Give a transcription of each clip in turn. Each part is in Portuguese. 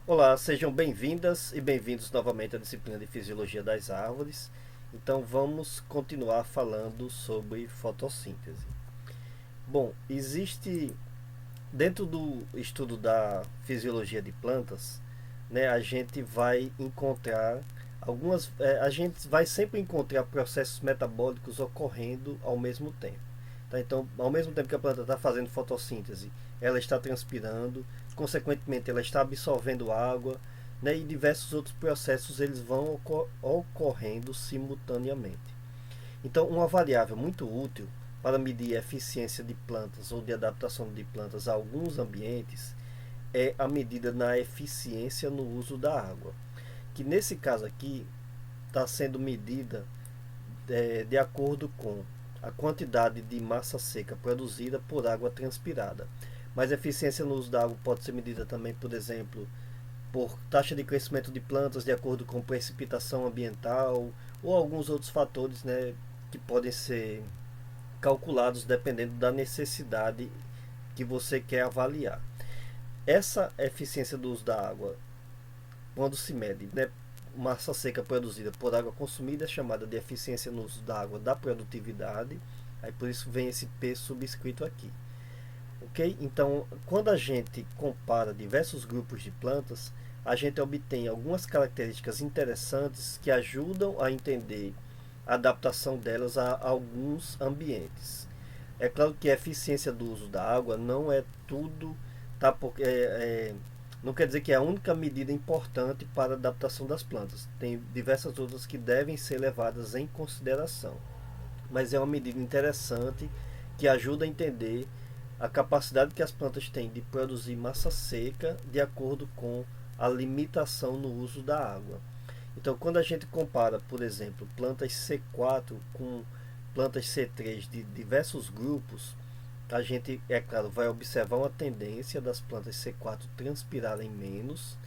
Olá, sejam bem-vindas e bem-vindos novamente à disciplina de Fisiologia das Árvores. Então vamos continuar falando sobre fotossíntese. Bom, existe dentro do estudo da fisiologia de plantas, né, a gente vai encontrar a gente vai sempre encontrar processos metabólicos ocorrendo ao mesmo tempo. Tá? Então, ao mesmo tempo que a planta está fazendo fotossíntese, ela está transpirando, consequentemente ela está absorvendo água, né, e diversos outros processos eles vão ocorrendo simultaneamente. Então, uma variável muito útil para medir a eficiência de plantas ou de adaptação de plantas a alguns ambientes é a medida na eficiência no uso da água, que nesse caso aqui está sendo medida de acordo com a quantidade de massa seca produzida por água transpirada. Mas a eficiência no uso da água pode ser medida também, por exemplo, por taxa de crescimento de plantas de acordo com precipitação ambiental ou alguns outros fatores, né, que podem ser calculados dependendo da necessidade que você quer avaliar. Essa eficiência do uso da água, quando se mede, né, massa seca produzida por água consumida, é chamada de eficiência no uso da água da produtividade. Aí por isso vem esse P subscrito aqui. Ok? Então, quando a gente compara diversos grupos de plantas, a gente obtém algumas características interessantes que ajudam a entender a adaptação delas a alguns ambientes. É claro que a eficiência do uso da água não é tudo, tá? Porque não quer dizer que é a única medida importante para a adaptação das plantas. Tem diversas outras que devem ser levadas em consideração, mas é uma medida interessante que ajuda a entender a capacidade que as plantas têm de produzir massa seca de acordo com a limitação no uso da água. Então, quando a gente compara, por exemplo, plantas C4 com plantas C3 de diversos grupos, a gente, é claro, vai observar uma tendência das plantas C4 transpirarem menos,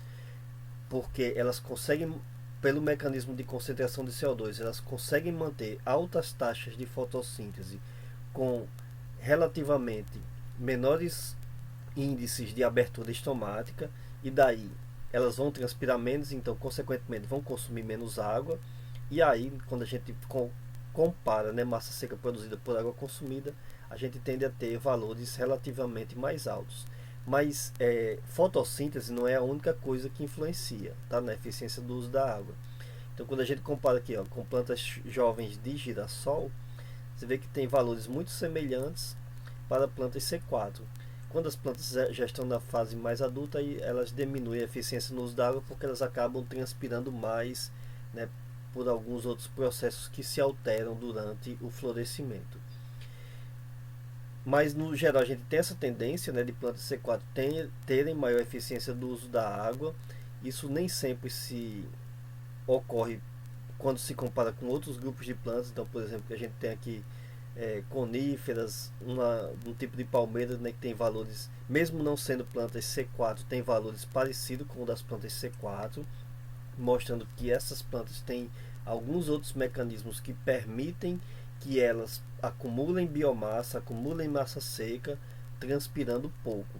porque elas conseguem, pelo mecanismo de concentração de CO2, elas conseguem manter altas taxas de fotossíntese com relativamente menores índices de abertura estomática, e daí elas vão transpirar menos, então consequentemente vão consumir menos água. E aí quando a gente compara, né, massa seca produzida por água consumida, a gente tende a ter valores relativamente mais altos. Mas fotossíntese não é a única coisa que influencia, tá, na eficiência do uso da água. Então quando a gente compara aqui, ó, com plantas jovens de girassol, você vê que tem valores muito semelhantes para plantas C4. Quando as plantas já estão na fase mais adulta, aí elas diminuem a eficiência no uso da água porque elas acabam transpirando mais, né, por alguns outros processos que se alteram durante o florescimento. Mas no geral a gente tem essa tendência, né, de plantas C4 terem maior eficiência do uso da água. Isso nem sempre se ocorre quando se compara com outros grupos de plantas. Então, por exemplo, a gente tem aqui coníferas, um tipo de palmeira, né, que tem valores, mesmo não sendo plantas C4, tem valores parecidos com o das plantas C4, mostrando que essas plantas têm alguns outros mecanismos que permitem que elas acumulem biomassa, acumulem massa seca, transpirando pouco.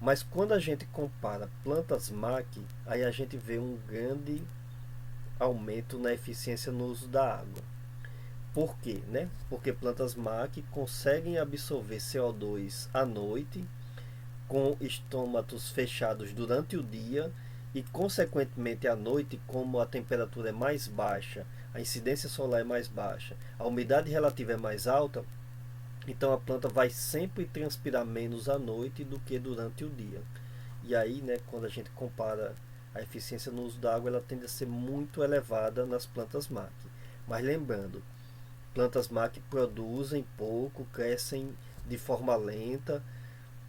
Mas quando a gente compara plantas MAC, aí a gente vê um grande aumento na eficiência no uso da água. Por quê? Né? Porque plantas MAC conseguem absorver CO2 à noite, com estômatos fechados durante o dia, e consequentemente à noite, como a temperatura é mais baixa, a incidência solar é mais baixa, a umidade relativa é mais alta, então a planta vai sempre transpirar menos à noite do que durante o dia. E aí, né, quando a gente compara a eficiência no uso da água, ela tende a ser muito elevada nas plantas MAC. Mas lembrando, plantas MAC produzem pouco, crescem de forma lenta.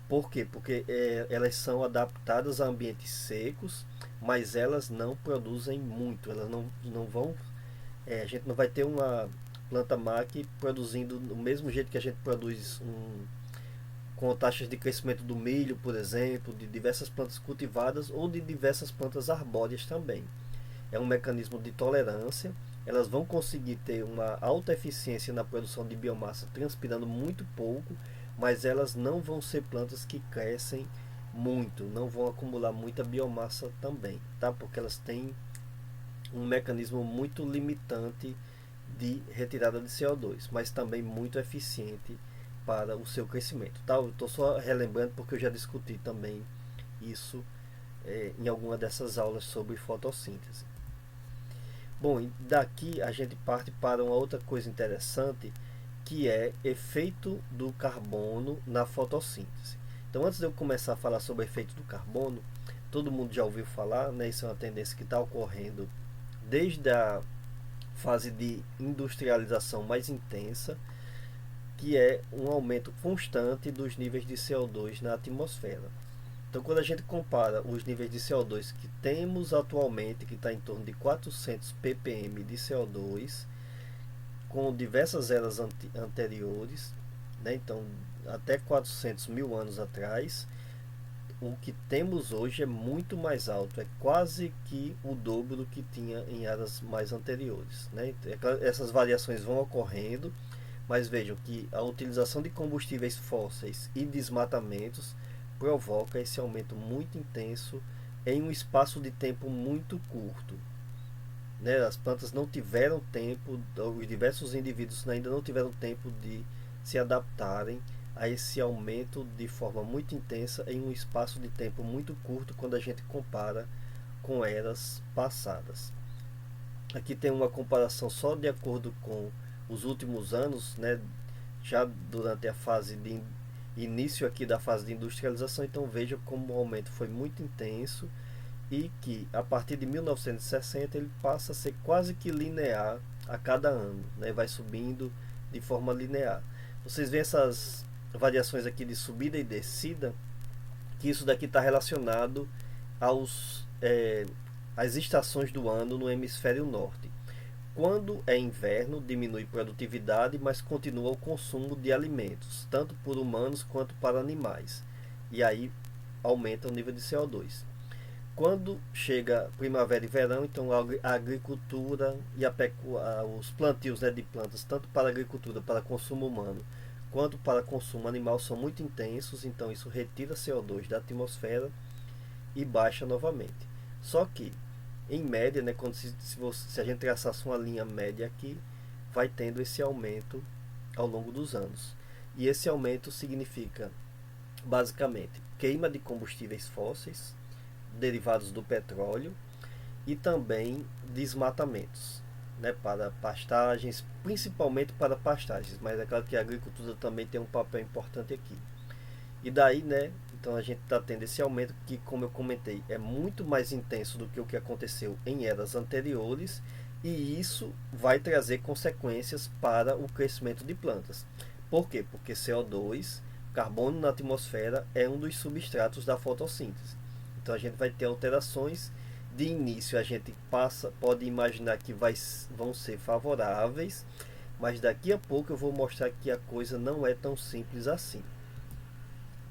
Por quê? Porque elas são adaptadas a ambientes secos, mas elas não produzem muito. Elas não vão. A gente não vai ter uma planta MAC produzindo do mesmo jeito que a gente produz com taxas de crescimento do milho, por exemplo, de diversas plantas cultivadas ou de diversas plantas arbóreas também. É um mecanismo de tolerância. Elas vão conseguir ter uma alta eficiência na produção de biomassa transpirando muito pouco, mas elas não vão ser plantas que crescem muito, não vão acumular muita biomassa também, tá? Porque elas têm um mecanismo muito limitante de retirada de CO2, mas também muito eficiente para o seu crescimento, tá? Eu estou só relembrando porque eu já discuti também isso em alguma dessas aulas sobre fotossíntese. Bom, e daqui a gente parte para uma outra coisa interessante, que é efeito do carbono na fotossíntese. Então, antes de eu começar a falar sobre o efeito do carbono, todo mundo já ouviu falar, né? Isso é uma tendência que está ocorrendo desde a fase de industrialização mais intensa, que é um aumento constante dos níveis de CO2 na atmosfera. Então, quando a gente compara os níveis de CO2 que temos atualmente, que está em torno de 400 ppm de CO2, com diversas eras anteriores, né? Então até 400 mil anos atrás, o que temos hoje é muito mais alto, é quase que o dobro do que tinha em eras mais anteriores, né? Essas variações vão ocorrendo, mas vejam que a utilização de combustíveis fósseis e desmatamentos provoca esse aumento muito intenso em um espaço de tempo muito curto, né? As plantas não tiveram tempo, os diversos indivíduos ainda não tiveram tempo de se adaptarem a esse aumento de forma muito intensa em um espaço de tempo muito curto quando a gente compara com eras passadas. Aqui tem uma comparação só de acordo com os últimos anos, né? Já durante a fase de início aqui da fase de industrialização, então veja como o aumento foi muito intenso e que a partir de 1960 ele passa a ser quase que linear a cada ano, né? Vai subindo de forma linear. Vocês veem essas variações aqui de subida e descida, que isso daqui está relacionado aos às estações do ano no hemisfério norte. Quando é inverno, diminui produtividade, mas continua o consumo de alimentos, tanto por humanos quanto para animais. E aí aumenta o nível de CO2. Quando chega primavera e verão, então a agricultura e a pecuária, os plantios, né, de plantas, tanto para agricultura, para consumo humano, quanto para consumo animal, são muito intensos, então isso retira CO2 da atmosfera e baixa novamente. Só que, em média, né, quando se a gente traçasse uma linha média aqui, vai tendo esse aumento ao longo dos anos. E esse aumento significa, basicamente, queima de combustíveis fósseis, derivados do petróleo, e também desmatamentos, né, para pastagens, principalmente para pastagens, mas é claro que a agricultura também tem um papel importante aqui. E daí, né, então a gente está tendo esse aumento que, como eu comentei, é muito mais intenso do que o que aconteceu em eras anteriores, e isso vai trazer consequências para o crescimento de plantas. Por quê? Porque CO2, carbono na atmosfera, é um dos substratos da fotossíntese. Então a gente vai ter alterações. De início a gente pode imaginar que vão ser favoráveis, mas daqui a pouco eu vou mostrar que a coisa não é tão simples assim.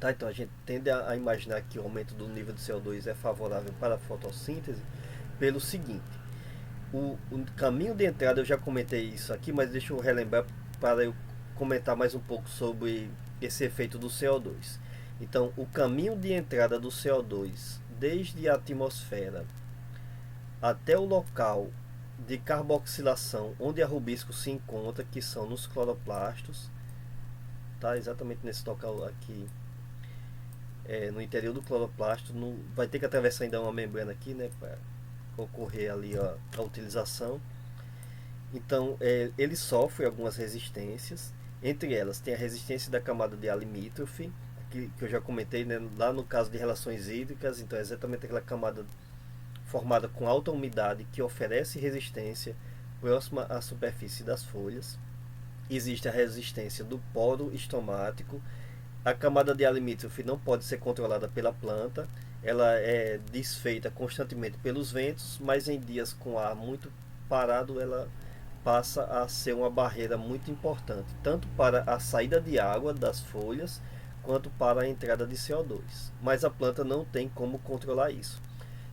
Tá? Então a gente tende a imaginar que o aumento do nível de CO2 é favorável para a fotossíntese pelo seguinte: o caminho de entrada, eu já comentei isso aqui, mas deixa eu relembrar para eu comentar mais um pouco sobre esse efeito do CO2. Então, o caminho de entrada do CO2 desde a atmosfera até o local de carboxilação onde a rubisco se encontra, que são nos cloroplastos, tá? Exatamente nesse local aqui, no interior do cloroplasto, vai ter que atravessar ainda uma membrana aqui, né, para ocorrer ali a utilização. Então, ele sofre algumas resistências, entre elas tem a resistência da camada de ar limítrofe, que eu já comentei, né, lá no caso de relações hídricas. Então é exatamente aquela camada formada com alta umidade que oferece resistência próxima à superfície das folhas. Existe a resistência do poro estomático. A camada de ar limítrofe não pode ser controlada pela planta, ela é desfeita constantemente pelos ventos, mas em dias com ar muito parado ela passa a ser uma barreira muito importante, tanto para a saída de água das folhas, quanto para a entrada de CO2. Mas a planta não tem como controlar isso.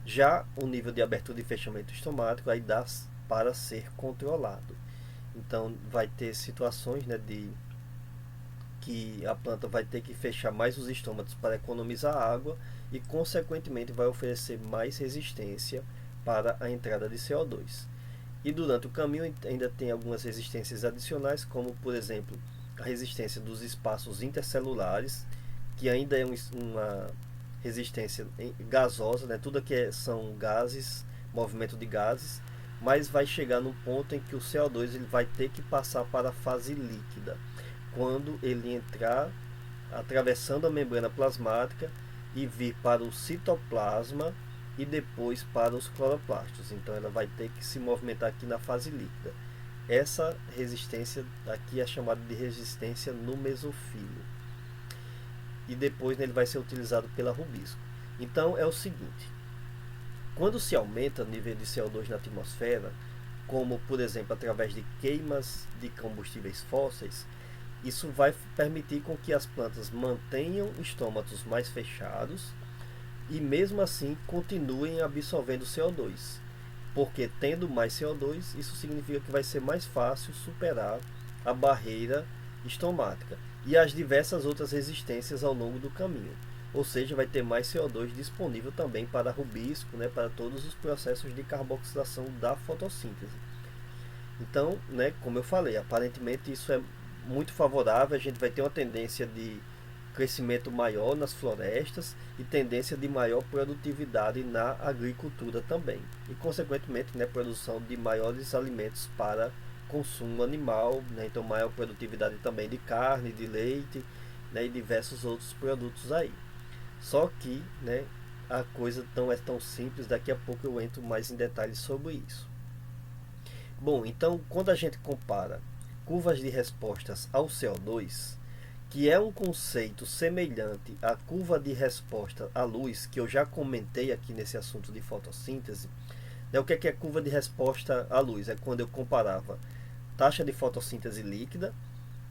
Já o nível de abertura e fechamento estomático aí dá para ser controlado. Então vai ter situações, né, de que a planta vai ter que fechar mais os estômatos para economizar água, e consequentemente vai oferecer mais resistência para a entrada de CO2. E durante o caminho ainda tem algumas resistências adicionais, como por exemplo a resistência dos espaços intercelulares, que ainda é uma resistência gasosa, né? Tudo aqui são gases, movimento de gases, mas vai chegar num ponto em que o CO2 ele vai ter que passar para a fase líquida, quando ele entrar atravessando a membrana plasmática e vir para o citoplasma e depois para os cloroplastos. Então ela vai ter que se movimentar aqui na fase líquida. Essa resistência aqui é chamada de resistência no mesofílio. E depois ele vai ser utilizado pela rubisco. Então é o seguinte: quando se aumenta o nível de CO2 na atmosfera, como por exemplo através de queimas de combustíveis fósseis, isso vai permitir com que as plantas mantenham estômatos mais fechados e mesmo assim continuem absorvendo CO2. Porque tendo mais CO2, isso significa que vai ser mais fácil superar a barreira estomática e as diversas outras resistências ao longo do caminho. Ou seja, vai ter mais CO2 disponível também para rubisco, né, para todos os processos de carboxilação da fotossíntese. Então, né, como eu falei, aparentemente isso é muito favorável. A gente vai ter uma tendência de crescimento maior nas florestas e tendência de maior produtividade na agricultura também. E, consequentemente, né, produção de maiores alimentos para consumo animal, né, então maior produtividade também de carne, de leite, né, e diversos outros produtos aí. Só que, né, a coisa não é tão simples, daqui a pouco eu entro mais em detalhes sobre isso. Bom, então quando a gente compara curvas de respostas ao CO2, que é um conceito semelhante à curva de resposta à luz, que eu já comentei aqui nesse assunto de fotossíntese, né, o que é curva de resposta à luz? É quando eu comparava taxa de fotossíntese líquida,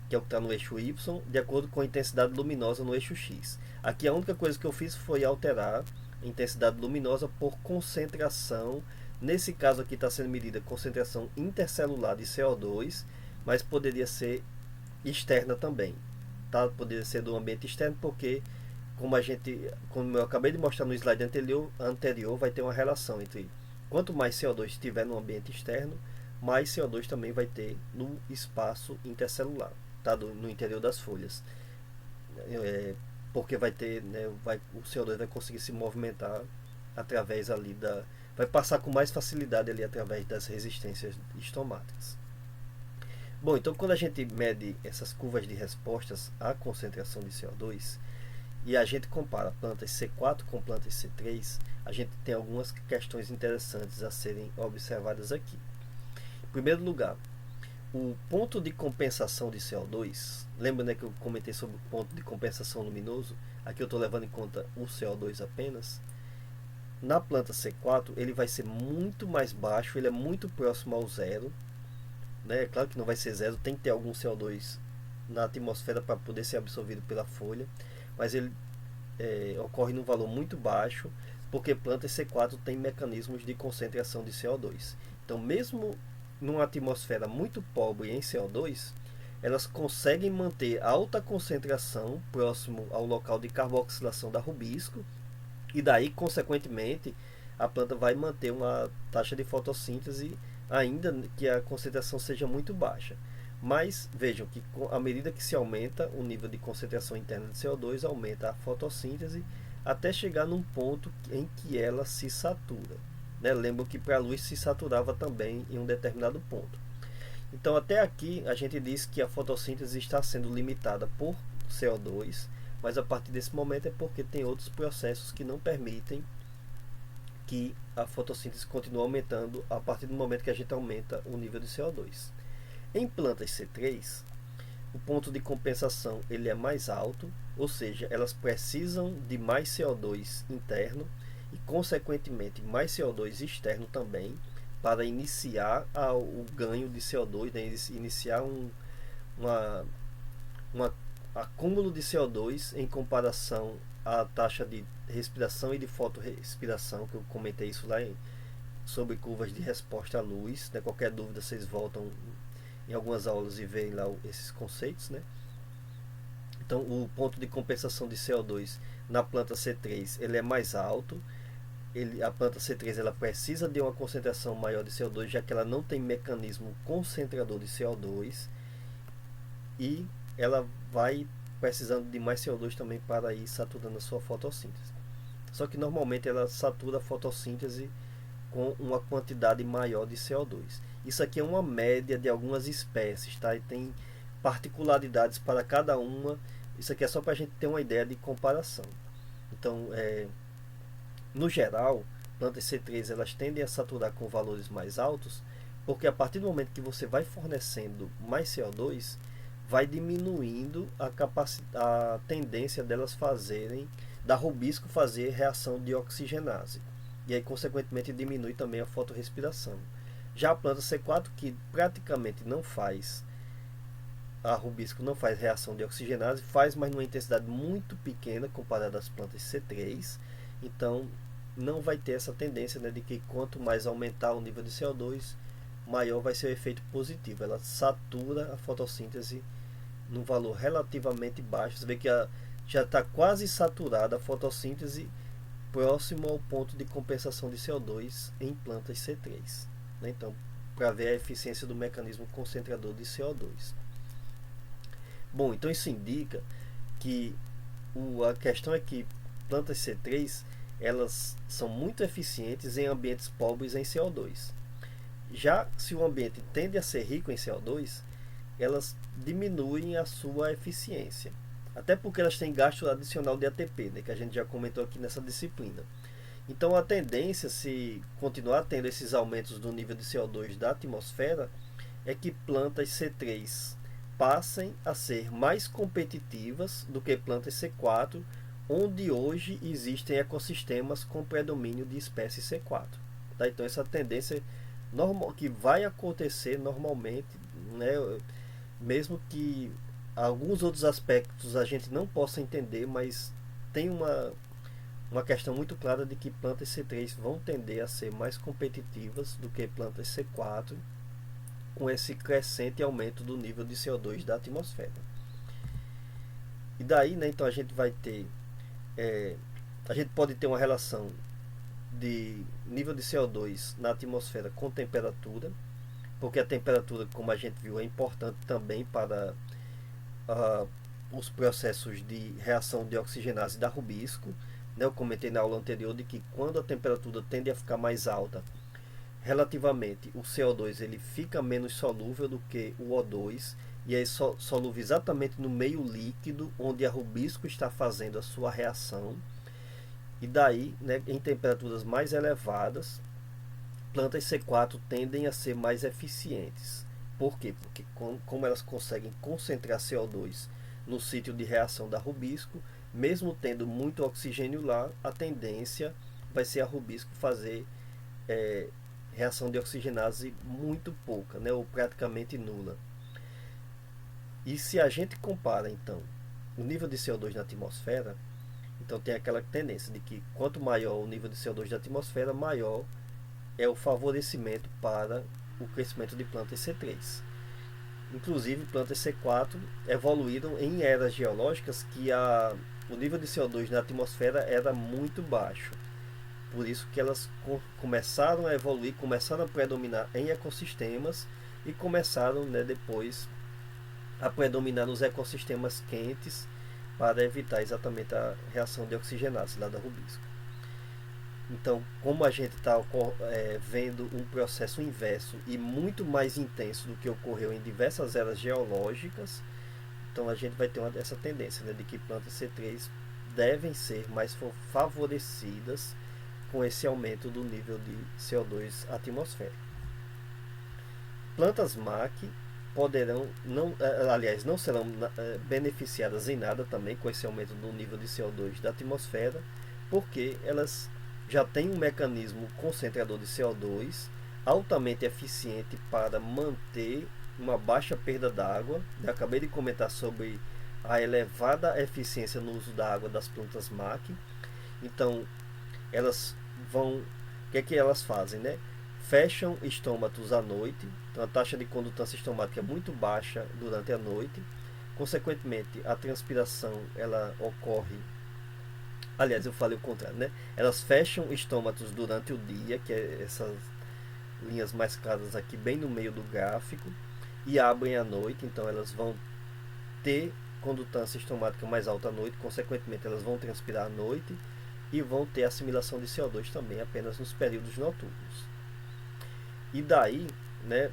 que é o que está no eixo Y, de acordo com a intensidade luminosa no eixo X. Aqui a única coisa que eu fiz foi alterar a intensidade luminosa por concentração. Nesse caso aqui está sendo medida a concentração intercelular de CO2, mas poderia ser externa também. Tá? Poderia ser do ambiente externo, porque como eu acabei de mostrar no slide anterior, vai ter uma relação entre quanto mais CO2 estiver no ambiente externo, mais CO2 também vai ter no espaço intercelular, tá? No interior das folhas. Porque vai ter, né, o CO2 vai conseguir se movimentar através ali vai passar com mais facilidade ali através das resistências estomáticas. Bom, então quando a gente mede essas curvas de respostas à concentração de CO2 e a gente compara plantas C4 com plantas C3, a gente tem algumas questões interessantes a serem observadas aqui. Em primeiro lugar, o ponto de compensação de CO2, lembra, né, que eu comentei sobre o ponto de compensação luminoso? Aqui eu estou levando em conta o CO2 apenas. Na planta C4 ele vai ser muito mais baixo, ele é muito próximo ao zero, né? É claro que não vai ser zero, tem que ter algum CO2 na atmosfera para poder ser absorvido pela folha, mas ele ocorre num valor muito baixo, porque plantas C4 têm mecanismos de concentração de CO2. Então, mesmo numa atmosfera muito pobre em CO2, elas conseguem manter alta concentração próximo ao local de carboxilação da rubisco, e daí, consequentemente, a planta vai manter uma taxa de fotossíntese ainda que a concentração seja muito baixa. Mas vejam que à medida que se aumenta o nível de concentração interna de CO2, aumenta a fotossíntese até chegar num ponto em que ela se satura. Né? Lembram que para a luz se saturava também em um determinado ponto. Então até aqui a gente diz que a fotossíntese está sendo limitada por CO2, mas a partir desse momento é porque tem outros processos que não permitem que a fotossíntese continue aumentando a partir do momento que a gente aumenta o nível de CO2. Em plantas C3, o ponto de compensação ele é mais alto, ou seja, elas precisam de mais CO2 interno e, consequentemente, mais CO2 externo também para iniciar o ganho de CO2, né? Iniciar um acúmulo de CO2 em comparação à taxa de respiração e de fotorrespiração, que eu comentei isso lá sobre curvas de resposta à luz. Né? Qualquer dúvida vocês voltam em algumas aulas e veem lá esses conceitos. Né? Então o ponto de compensação de CO2 na planta C3 ele é mais alto. A planta C3 ela precisa de uma concentração maior de CO2, já que ela não tem mecanismo concentrador de CO2, e ela vai precisando de mais CO2 também para ir saturando a sua fotossíntese. Só que normalmente ela satura a fotossíntese com uma quantidade maior de CO2. Isso aqui é uma média de algumas espécies, tá? E tem particularidades para cada uma. Isso aqui é só para a gente ter uma ideia de comparação. Então, no geral, plantas C3 elas tendem a saturar com valores mais altos, porque a partir do momento que você vai fornecendo mais CO2, vai diminuindo a tendência delas fazerem, da rubisco fazer reação de oxigenase. E aí, consequentemente, diminui também a fotorrespiração. Já a planta C4, que praticamente não faz, a rubisco não faz reação de oxigenase, faz, mas numa intensidade muito pequena comparada às plantas C3. Então, não vai ter essa tendência, né, de que quanto mais aumentar o nível de CO2, maior vai ser o efeito positivo. Ela satura a fotossíntese num valor relativamente baixo. Você vê que já está quase saturada a fotossíntese, próximo ao ponto de compensação de CO2 em plantas C3. Né? Então, para ver a eficiência do mecanismo concentrador de CO2. Bom, então isso indica que a questão é que plantas C3 elas são muito eficientes em ambientes pobres em CO2. Já se o ambiente tende a ser rico em CO2, elas diminuem a sua eficiência. Até porque elas têm gasto adicional de ATP, né, que a gente já comentou aqui nessa disciplina. Então a tendência, se continuar tendo esses aumentos do nível de CO2 da atmosfera, é que plantas C3 passem a ser mais competitivas do que plantas C4, onde hoje existem ecossistemas com predomínio de espécie C4. Tá? Então essa tendência normal, que vai acontecer normalmente, né, mesmo que alguns outros aspectos a gente não possa entender, mas tem uma questão muito clara de que plantas C3 vão tender a ser mais competitivas do que plantas C4, com esse crescente aumento do nível de CO2 da atmosfera. E daí, né, então a gente vai ter, a gente pode ter uma relação de nível de CO2 na atmosfera com temperatura, porque a temperatura, como a gente viu, é importante também para os processos de reação de oxigenase da rubisco. Né? Eu comentei na aula anterior de que quando a temperatura tende a ficar mais alta, relativamente o CO2 ele fica menos solúvel do que o O2, e é solúvel exatamente no meio líquido onde a rubisco está fazendo a sua reação. E daí, né, em temperaturas mais elevadas, plantas C4 tendem a ser mais eficientes. Por quê? Porque como elas conseguem concentrar CO2 no sítio de reação da rubisco, mesmo tendo muito oxigênio lá, a tendência vai ser a rubisco fazer reação de oxigenase muito pouca, né, ou praticamente nula. E se a gente compara, então, o nível de CO2 na atmosfera, então tem aquela tendência de que quanto maior o nível de CO2 da atmosfera, maior é o favorecimento para o crescimento de plantas C3. Inclusive, plantas C4 evoluíram em eras geológicas que o nível de CO2 na atmosfera era muito baixo. Por isso que elas começaram a evoluir, começaram a predominar em ecossistemas e começaram, né, depois a predominar nos ecossistemas quentes para evitar exatamente a reação de oxigenase lá da rubisco. Então, como a gente está vendo um processo inverso e muito mais intenso do que ocorreu em diversas eras geológicas, então a gente vai ter essa tendência, né, de que plantas C3 devem ser mais favorecidas com esse aumento do nível de CO2 atmosférico. Plantas MAC poderão, não serão beneficiadas em nada também com esse aumento do nível de CO2 da atmosfera, porque elas já têm um mecanismo concentrador de CO2 altamente eficiente para manter uma baixa perda d'água. Eu acabei de comentar sobre a elevada eficiência no uso da água das plantas MAC. Então, elas vão... O que é que elas fazem, né? Fecham estômatos à noite. Então, a taxa de condutância estomática é muito baixa durante a noite. Consequentemente, a transpiração ela ocorre. Aliás, eu falei o contrário, né? Elas fecham estômatos durante o dia, que é essas linhas mais claras aqui bem no meio do gráfico, e abrem à noite, então elas vão ter condutância estomática mais alta à noite, consequentemente elas vão transpirar à noite e vão ter assimilação de CO2 também apenas nos períodos noturnos. E daí, né,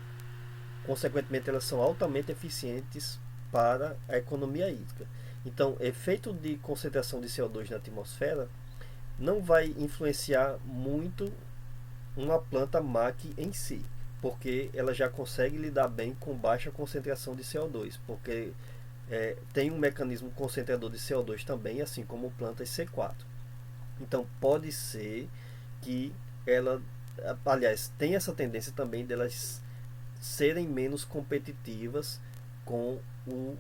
consequentemente elas são altamente eficientes para a economia hídrica. Então, efeito de concentração de CO2 na atmosfera não vai influenciar muito uma planta MAC em si, porque ela já consegue lidar bem com baixa concentração de CO2, porque tem um mecanismo concentrador de CO2 também, assim como plantas C4. Então pode ser que ela, aliás, tem essa tendência também delas serem menos competitivas com o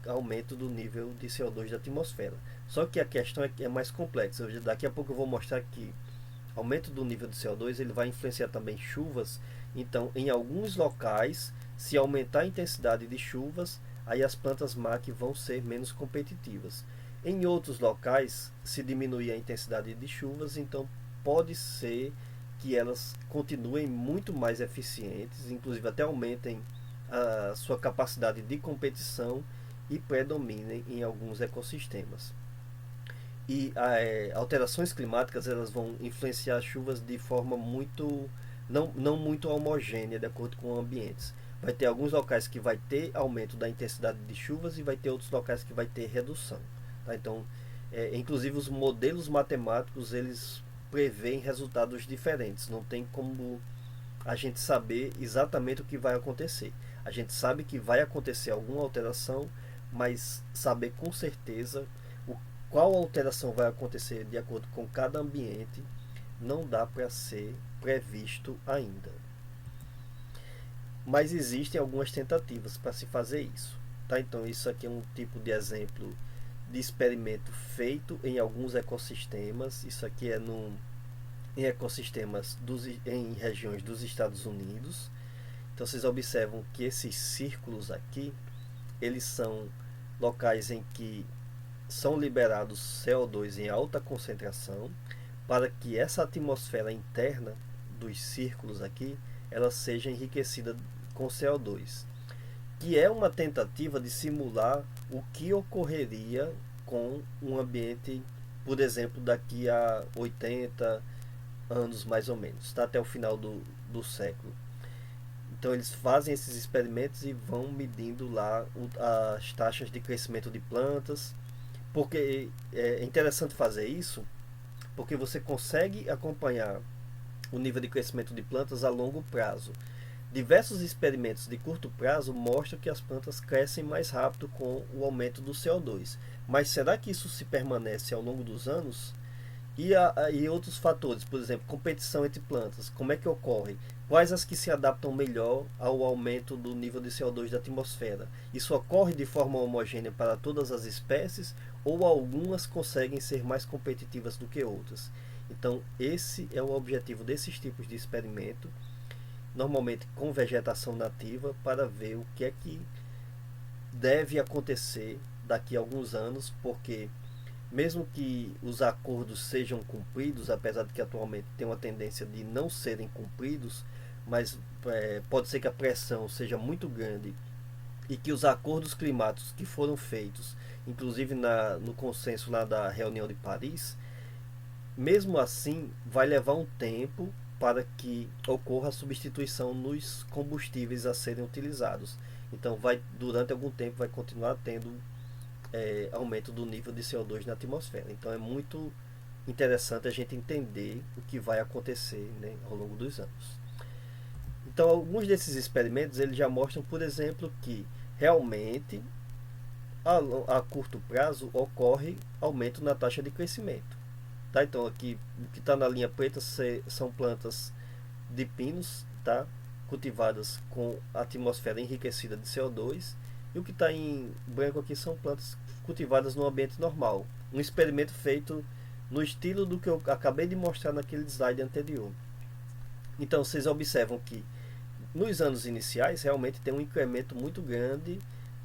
aumento do nível de CO2 da atmosfera. Só que a questão é mais complexa. Daqui a pouco eu vou mostrar que aumento do nível de CO2 ele vai influenciar também chuvas. Então, em alguns locais, se aumentar a intensidade de chuvas, aí as plantas MAC vão ser menos competitivas. Em outros locais, se diminuir a intensidade de chuvas, então pode ser que elas continuem muito mais eficientes, inclusive até aumentem a sua capacidade de competição e predominem em alguns ecossistemas. E alterações climáticas elas vão influenciar as chuvas de forma muito não muito homogênea de acordo com ambientes. Vai ter alguns locais que vai ter aumento da intensidade de chuvas e vai ter outros locais que vai ter redução. Tá? Então, inclusive os modelos matemáticos eles preveem resultados diferentes. Não tem como a gente saber exatamente o que vai acontecer. A gente sabe que vai acontecer alguma alteração, mas saber com certeza qual alteração vai acontecer de acordo com cada ambiente não dá para ser previsto ainda. Mas existem algumas tentativas para se fazer isso. Tá? Então isso aqui é um tipo de exemplo de experimento feito em alguns ecossistemas. Isso aqui é em ecossistemas em regiões dos Estados Unidos. Então vocês observam que esses círculos aqui, eles são locais em que são liberados CO2 em alta concentração para que essa atmosfera interna dos círculos aqui ela seja enriquecida com CO2, que é uma tentativa de simular o que ocorreria com um ambiente, por exemplo, daqui a 80 anos mais ou menos, tá? Até o final do século. Então eles fazem esses experimentos e vão medindo lá as taxas de crescimento de plantas, porque é interessante fazer isso, porque você consegue acompanhar o nível de crescimento de plantas a longo prazo. Diversos experimentos de curto prazo mostram que as plantas crescem mais rápido com o aumento do CO2. Mas será que isso se permanece ao longo dos anos? E outros fatores, por exemplo, competição entre plantas, como é que ocorre? Quais as que se adaptam melhor ao aumento do nível de CO2 da atmosfera? Isso ocorre de forma homogênea para todas as espécies ou algumas conseguem ser mais competitivas do que outras? Então, esse é o objetivo desses tipos de experimento, normalmente com vegetação nativa, para ver o que é que deve acontecer daqui a alguns anos, porque mesmo que os acordos sejam cumpridos, apesar de que atualmente tem uma tendência de não serem cumpridos, mas pode ser que a pressão seja muito grande e que os acordos climáticos que foram feitos, inclusive no consenso lá da reunião de Paris, mesmo assim vai levar um tempo para que ocorra a substituição nos combustíveis a serem utilizados. Então durante algum tempo vai continuar tendo aumento do nível de CO2 na atmosfera. Então é muito interessante a gente entender o que vai acontecer, né, ao longo dos anos. Então alguns desses experimentos eles já mostram, por exemplo, que realmente a curto prazo ocorre aumento na taxa de crescimento. Tá? Então aqui o que está na linha preta são plantas de pinos, tá? Cultivadas com a atmosfera enriquecida de CO2, e o que está em branco aqui são plantas cultivadas no ambiente normal. Um experimento feito no estilo do que eu acabei de mostrar naquele slide anterior. Então vocês observam que nos anos iniciais realmente tem um incremento muito grande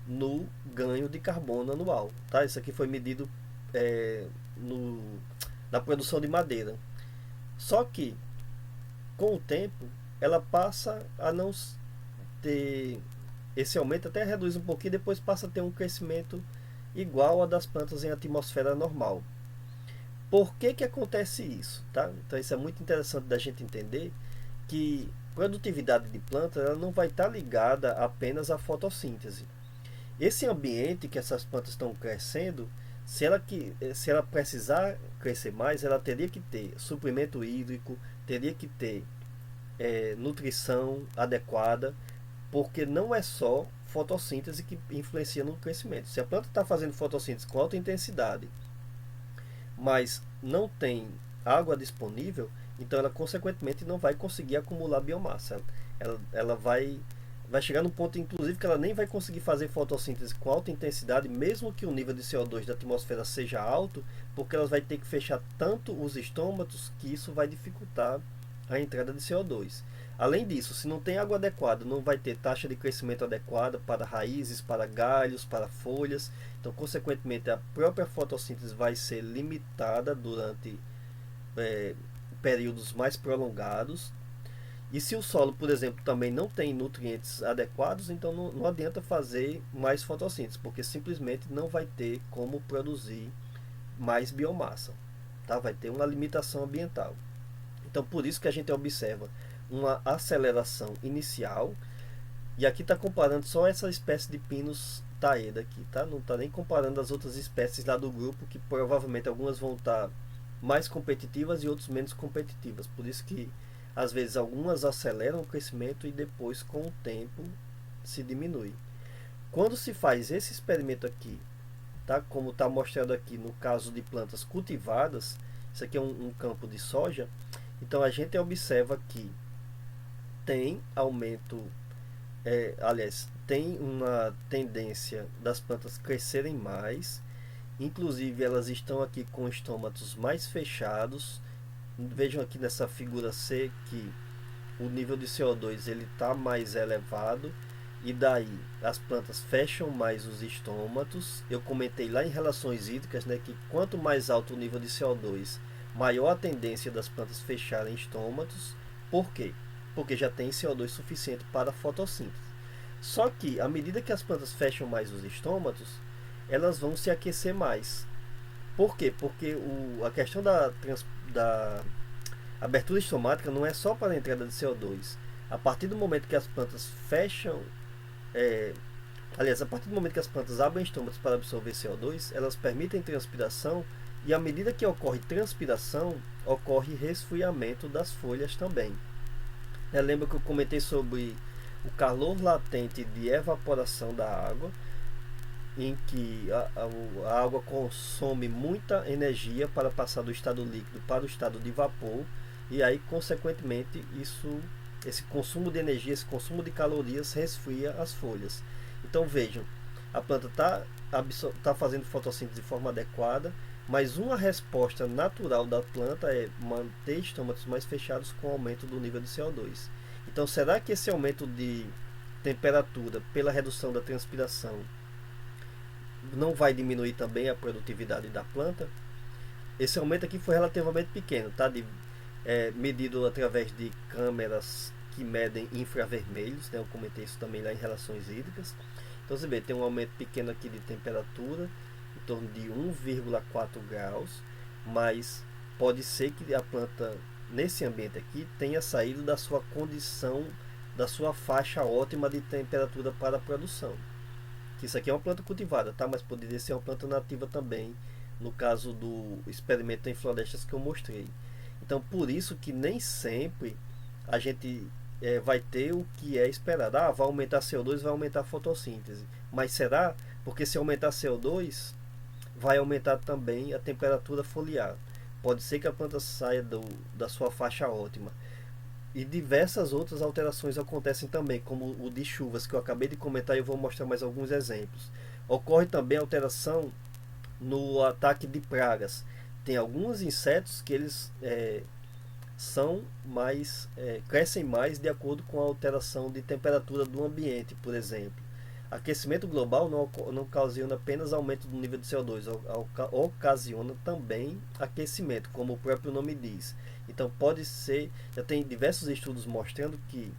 no ganho de carbono anual. Tá? Isso aqui foi medido no, na produção de madeira. Só que, com o tempo, ela passa a não ter esse aumento, até reduz um pouquinho, depois passa a ter um crescimento igual a das plantas em atmosfera normal. Por que que acontece isso? Tá? Então isso é muito interessante da gente entender que produtividade de planta ela não vai estar ligada apenas à fotossíntese. Esse ambiente que essas plantas estão crescendo, se ela precisar crescer mais, ela teria que ter suprimento hídrico, teria que ter nutrição adequada, porque não é só fotossíntese que influencia no crescimento. Se a planta está fazendo fotossíntese com alta intensidade, mas não tem água disponível, então ela consequentemente não vai conseguir acumular biomassa. Ela vai chegar no ponto, inclusive, que ela nem vai conseguir fazer fotossíntese com alta intensidade, mesmo que o nível de CO2 da atmosfera seja alto, porque ela vai ter que fechar tanto os estômatos que isso vai dificultar a entrada de CO2. Além disso, se não tem água adequada, não vai ter taxa de crescimento adequada para raízes, para galhos, para folhas. Então, consequentemente, a própria fotossíntese vai ser limitada durante períodos mais prolongados. E se o solo, por exemplo, também não tem nutrientes adequados, então não adianta fazer mais fotossíntese, porque simplesmente não vai ter como produzir mais biomassa. Tá? Vai ter uma limitação ambiental. Então, por isso que a gente observa uma aceleração inicial. E aqui está comparando só essa espécie de Pinus taeda aqui, tá? Não está nem comparando as outras espécies lá do grupo, que provavelmente algumas vão estar mais competitivas e outras menos competitivas. Por isso que às vezes algumas aceleram o crescimento e depois com o tempo se diminui. Quando se faz esse experimento aqui, tá? Como está mostrado aqui no caso de plantas cultivadas, isso aqui é um campo de soja, então a gente observa que tem aumento, aliás, tem uma tendência das plantas crescerem mais, inclusive elas estão aqui com estômatos mais fechados. Vejam aqui nessa figura C que o nível de CO2 ele está mais elevado e daí as plantas fecham mais os estômatos. Eu comentei lá em relações hídricas, né, que quanto mais alto o nível de CO2, maior a tendência das plantas fecharem estômatos. Por quê? Porque já tem CO2 suficiente para a fotossíntese. Só que à medida que as plantas fecham mais os estômatos, elas vão se aquecer mais. Por quê? Porque a questão da abertura estomática não é só para a entrada de CO2. A partir do momento que as plantas fecham, aliás, a partir do momento que as plantas abrem estômatos para absorver CO2, elas permitem transpiração e à medida que ocorre transpiração, ocorre resfriamento das folhas também. Lembra que eu comentei sobre o calor latente de evaporação da água, em que a água consome muita energia para passar do estado líquido para o estado de vapor, e aí consequentemente esse consumo de energia, esse consumo de calorias resfria as folhas. Então vejam, a planta está fazendo fotossíntese de forma adequada, mas uma resposta natural da planta é manter estômatos mais fechados com o aumento do nível de CO2. Então será que esse aumento de temperatura pela redução da transpiração não vai diminuir também a produtividade da planta? Esse aumento aqui foi relativamente pequeno, tá? Medido através de câmeras que medem infravermelhos, né? Eu comentei isso também lá em relações hídricas. Então você vê, tem um aumento pequeno aqui de temperatura, em torno de 1,4 graus, mas pode ser que a planta nesse ambiente aqui tenha saído da sua condição, da sua faixa ótima de temperatura para a produção. Isso aqui é uma planta cultivada, tá? Mas poderia ser uma planta nativa também, no caso do experimento em florestas que eu mostrei. Então, por isso que nem sempre a gente vai ter o que é esperado. Vai aumentar CO2, vai aumentar a fotossíntese. Mas será? Porque se aumentar CO2, vai aumentar também a temperatura foliar. Pode ser que a planta saia da sua faixa ótima. E diversas outras alterações acontecem também, como o de chuvas que eu acabei de comentar, e eu vou mostrar mais alguns exemplos. Ocorre também alteração no ataque de pragas. Tem alguns insetos que eles crescem mais de acordo com a alteração de temperatura do ambiente, por exemplo. aquecimento global não ocasiona apenas aumento do nível de CO2, ocasiona também aquecimento, como o próprio nome diz. Então pode ser, já tem diversos estudos mostrando que,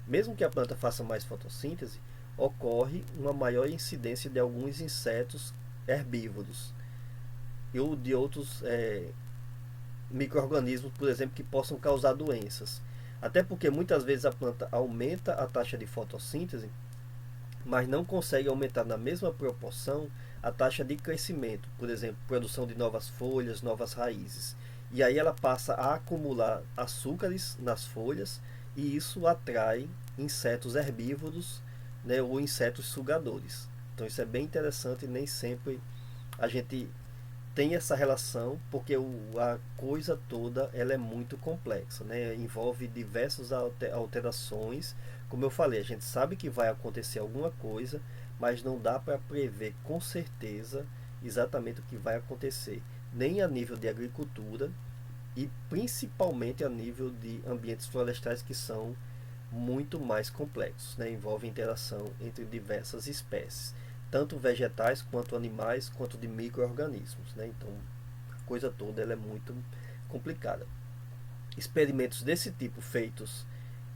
mesmo que a planta faça mais fotossíntese, ocorre uma maior incidência de alguns insetos herbívoros ou de outros micro-organismos, por exemplo, que possam causar doenças. Até porque muitas vezes a planta aumenta a taxa de fotossíntese, mas não consegue aumentar na mesma proporção a taxa de crescimento, por exemplo, produção de novas folhas, novas raízes. E aí ela passa a acumular açúcares nas folhas e isso atrai insetos herbívoros, né, ou insetos sugadores. Então isso é bem interessante e nem sempre a gente tem essa relação, porque a coisa toda ela é muito complexa, né? Envolve diversas alterações. Como eu falei, a gente sabe que vai acontecer alguma coisa, mas não dá para prever com certeza exatamente o que vai acontecer, nem a nível de agricultura e principalmente a nível de ambientes florestais que são muito mais complexos, né? Envolve interação entre diversas espécies, tanto vegetais quanto animais, quanto de micro-organismos, né? Então, a coisa toda ela é muito complicada. Experimentos desse tipo feitos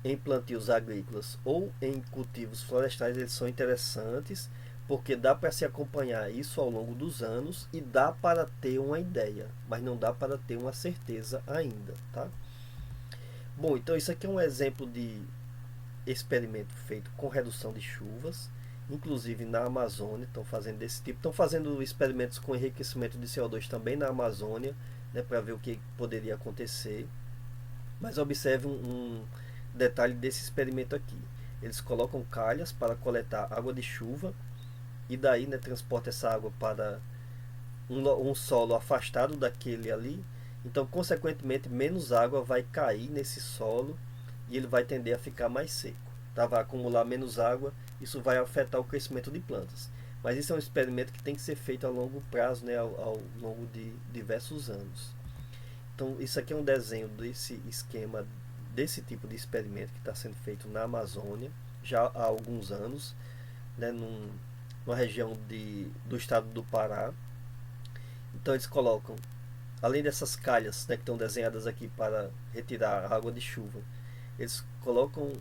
em plantios agrícolas ou em cultivos florestais, eles são interessantes porque dá para se acompanhar isso ao longo dos anos e dá para ter uma ideia, mas não dá para ter uma certeza ainda, tá? Bom, então isso aqui é um exemplo de experimento feito com redução de chuvas, inclusive na Amazônia, estão fazendo desse tipo. Estão fazendo experimentos com enriquecimento de CO2 também na Amazônia, né, para ver o que poderia acontecer. Mas observe um detalhe desse experimento aqui. Eles colocam calhas para coletar água de chuva e daí, né, transporta essa água para um solo afastado daquele ali. Então, consequentemente, menos água vai cair nesse solo e ele vai tender a ficar mais seco. Tá? Vai acumular menos água, isso vai afetar o crescimento de plantas. Mas isso é um experimento que tem que ser feito a longo prazo, né, ao longo de diversos anos. Então, isso aqui é um desenho desse esquema, desse tipo de experimento que está sendo feito na Amazônia já há alguns anos, né, numa região do estado do Pará. Então, eles colocam, além dessas calhas, né, que estão desenhadas aqui para retirar a água de chuva, eles colocam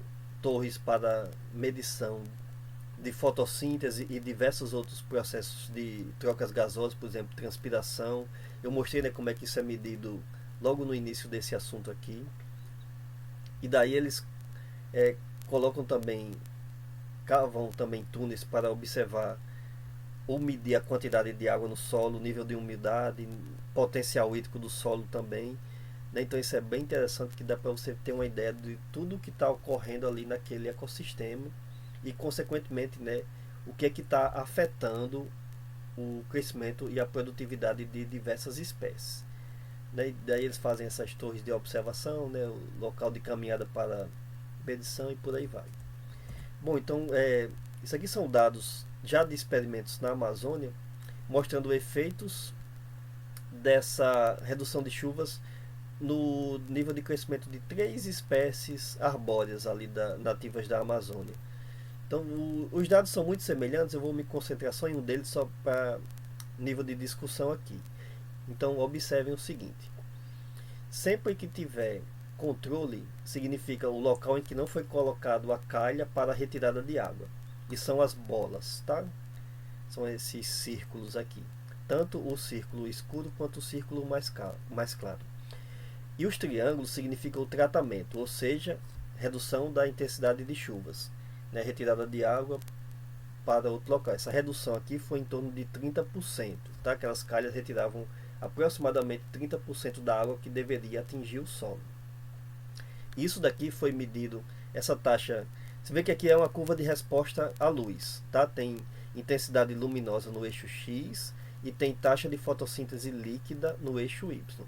torres para medição de fotossíntese e diversos outros processos de trocas gasosas, por exemplo, transpiração. Eu mostrei, né, como é que isso é medido logo no início desse assunto aqui. E daí eles colocam também, cavam também túneis para observar ou medir a quantidade de água no solo, nível de umidade, potencial hídrico do solo também. Né? Então isso é bem interessante, que dá para você ter uma ideia de tudo que está ocorrendo ali naquele ecossistema e consequentemente, né, o que é que está afetando o crescimento e a produtividade de diversas espécies. Né? E daí eles fazem essas torres de observação, né, o local de caminhada para medição e por aí vai. Bom, então isso aqui são dados já de experimentos na Amazônia mostrando efeitos dessa redução de chuvas no nível de crescimento de 3 espécies arbóreas ali nativas da Amazônia. Então, os dados são muito semelhantes, eu vou me concentrar só em um deles, só para nível de discussão aqui. Então, observem o seguinte: sempre que tiver controle, significa o local em que não foi colocado a calha para a retirada de água. E são as bolas, tá? São esses círculos aqui. Tanto o círculo escuro quanto o círculo mais claro. E os triângulos significam o tratamento, ou seja, redução da intensidade de chuvas, né? Retirada de água para outro local. Essa redução aqui foi em torno de 30%, tá? Aquelas calhas retiravam aproximadamente 30% da água que deveria atingir o solo. Isso daqui foi medido, essa taxa, você vê que aqui é uma curva de resposta à luz, tá? Tem intensidade luminosa no eixo X e tem taxa de fotossíntese líquida no eixo Y.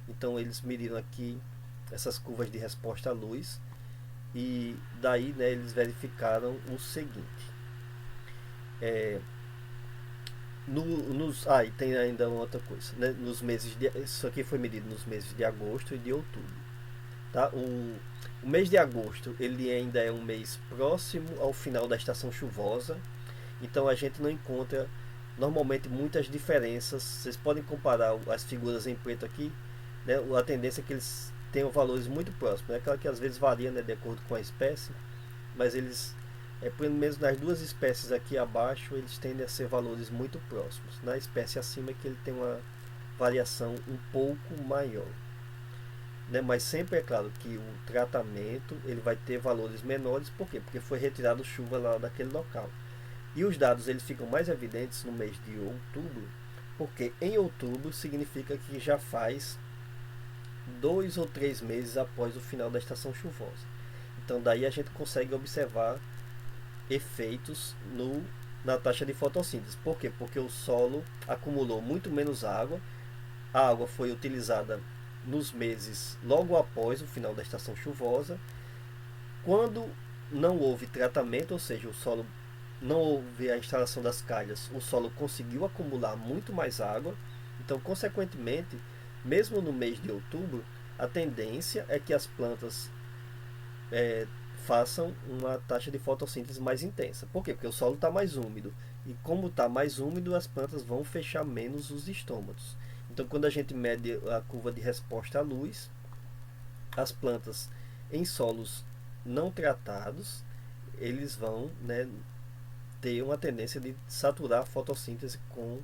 Então eles mediram aqui essas curvas de resposta à luz e daí, né, eles verificaram o seguinte. E tem ainda uma outra coisa, né? Isso aqui foi medido nos meses de agosto e de outubro, tá? O mês de agosto ele ainda é um mês próximo ao final da estação chuvosa, Então a gente não encontra normalmente muitas diferenças. Vocês podem comparar as figuras em preto aqui, né? A tendência é que eles tenham valores muito próximos. É claro que às vezes varia, né, de acordo com a espécie, mas eles, pelo menos nas duas espécies aqui abaixo, eles tendem a ser valores muito próximos. Na espécie acima é que ele tem uma variação um pouco maior, né? Mas sempre é claro que o tratamento ele vai ter valores menores. Por quê? Porque foi retirado chuva lá daquele local. E os dados eles ficam mais evidentes no mês de outubro, porque em outubro significa que já faz 2 ou 3 meses após o final da estação chuvosa. Então daí a gente consegue observar efeitos na taxa de fotossíntese. Por quê? Porque o solo acumulou muito menos água, a água foi utilizada nos meses logo após o final da estação chuvosa, quando não houve tratamento, ou seja, o solo não houve a instalação das calhas, o solo conseguiu acumular muito mais água. Então, consequentemente, mesmo no mês de outubro, a tendência é que as plantas façam uma taxa de fotossíntese mais intensa. Por quê? Porque o solo está mais úmido. E como está mais úmido, as plantas vão fechar menos os estômatos. Então, quando a gente mede a curva de resposta à luz, as plantas em solos não tratados, eles vão, né, ter uma tendência de saturar a fotossíntese com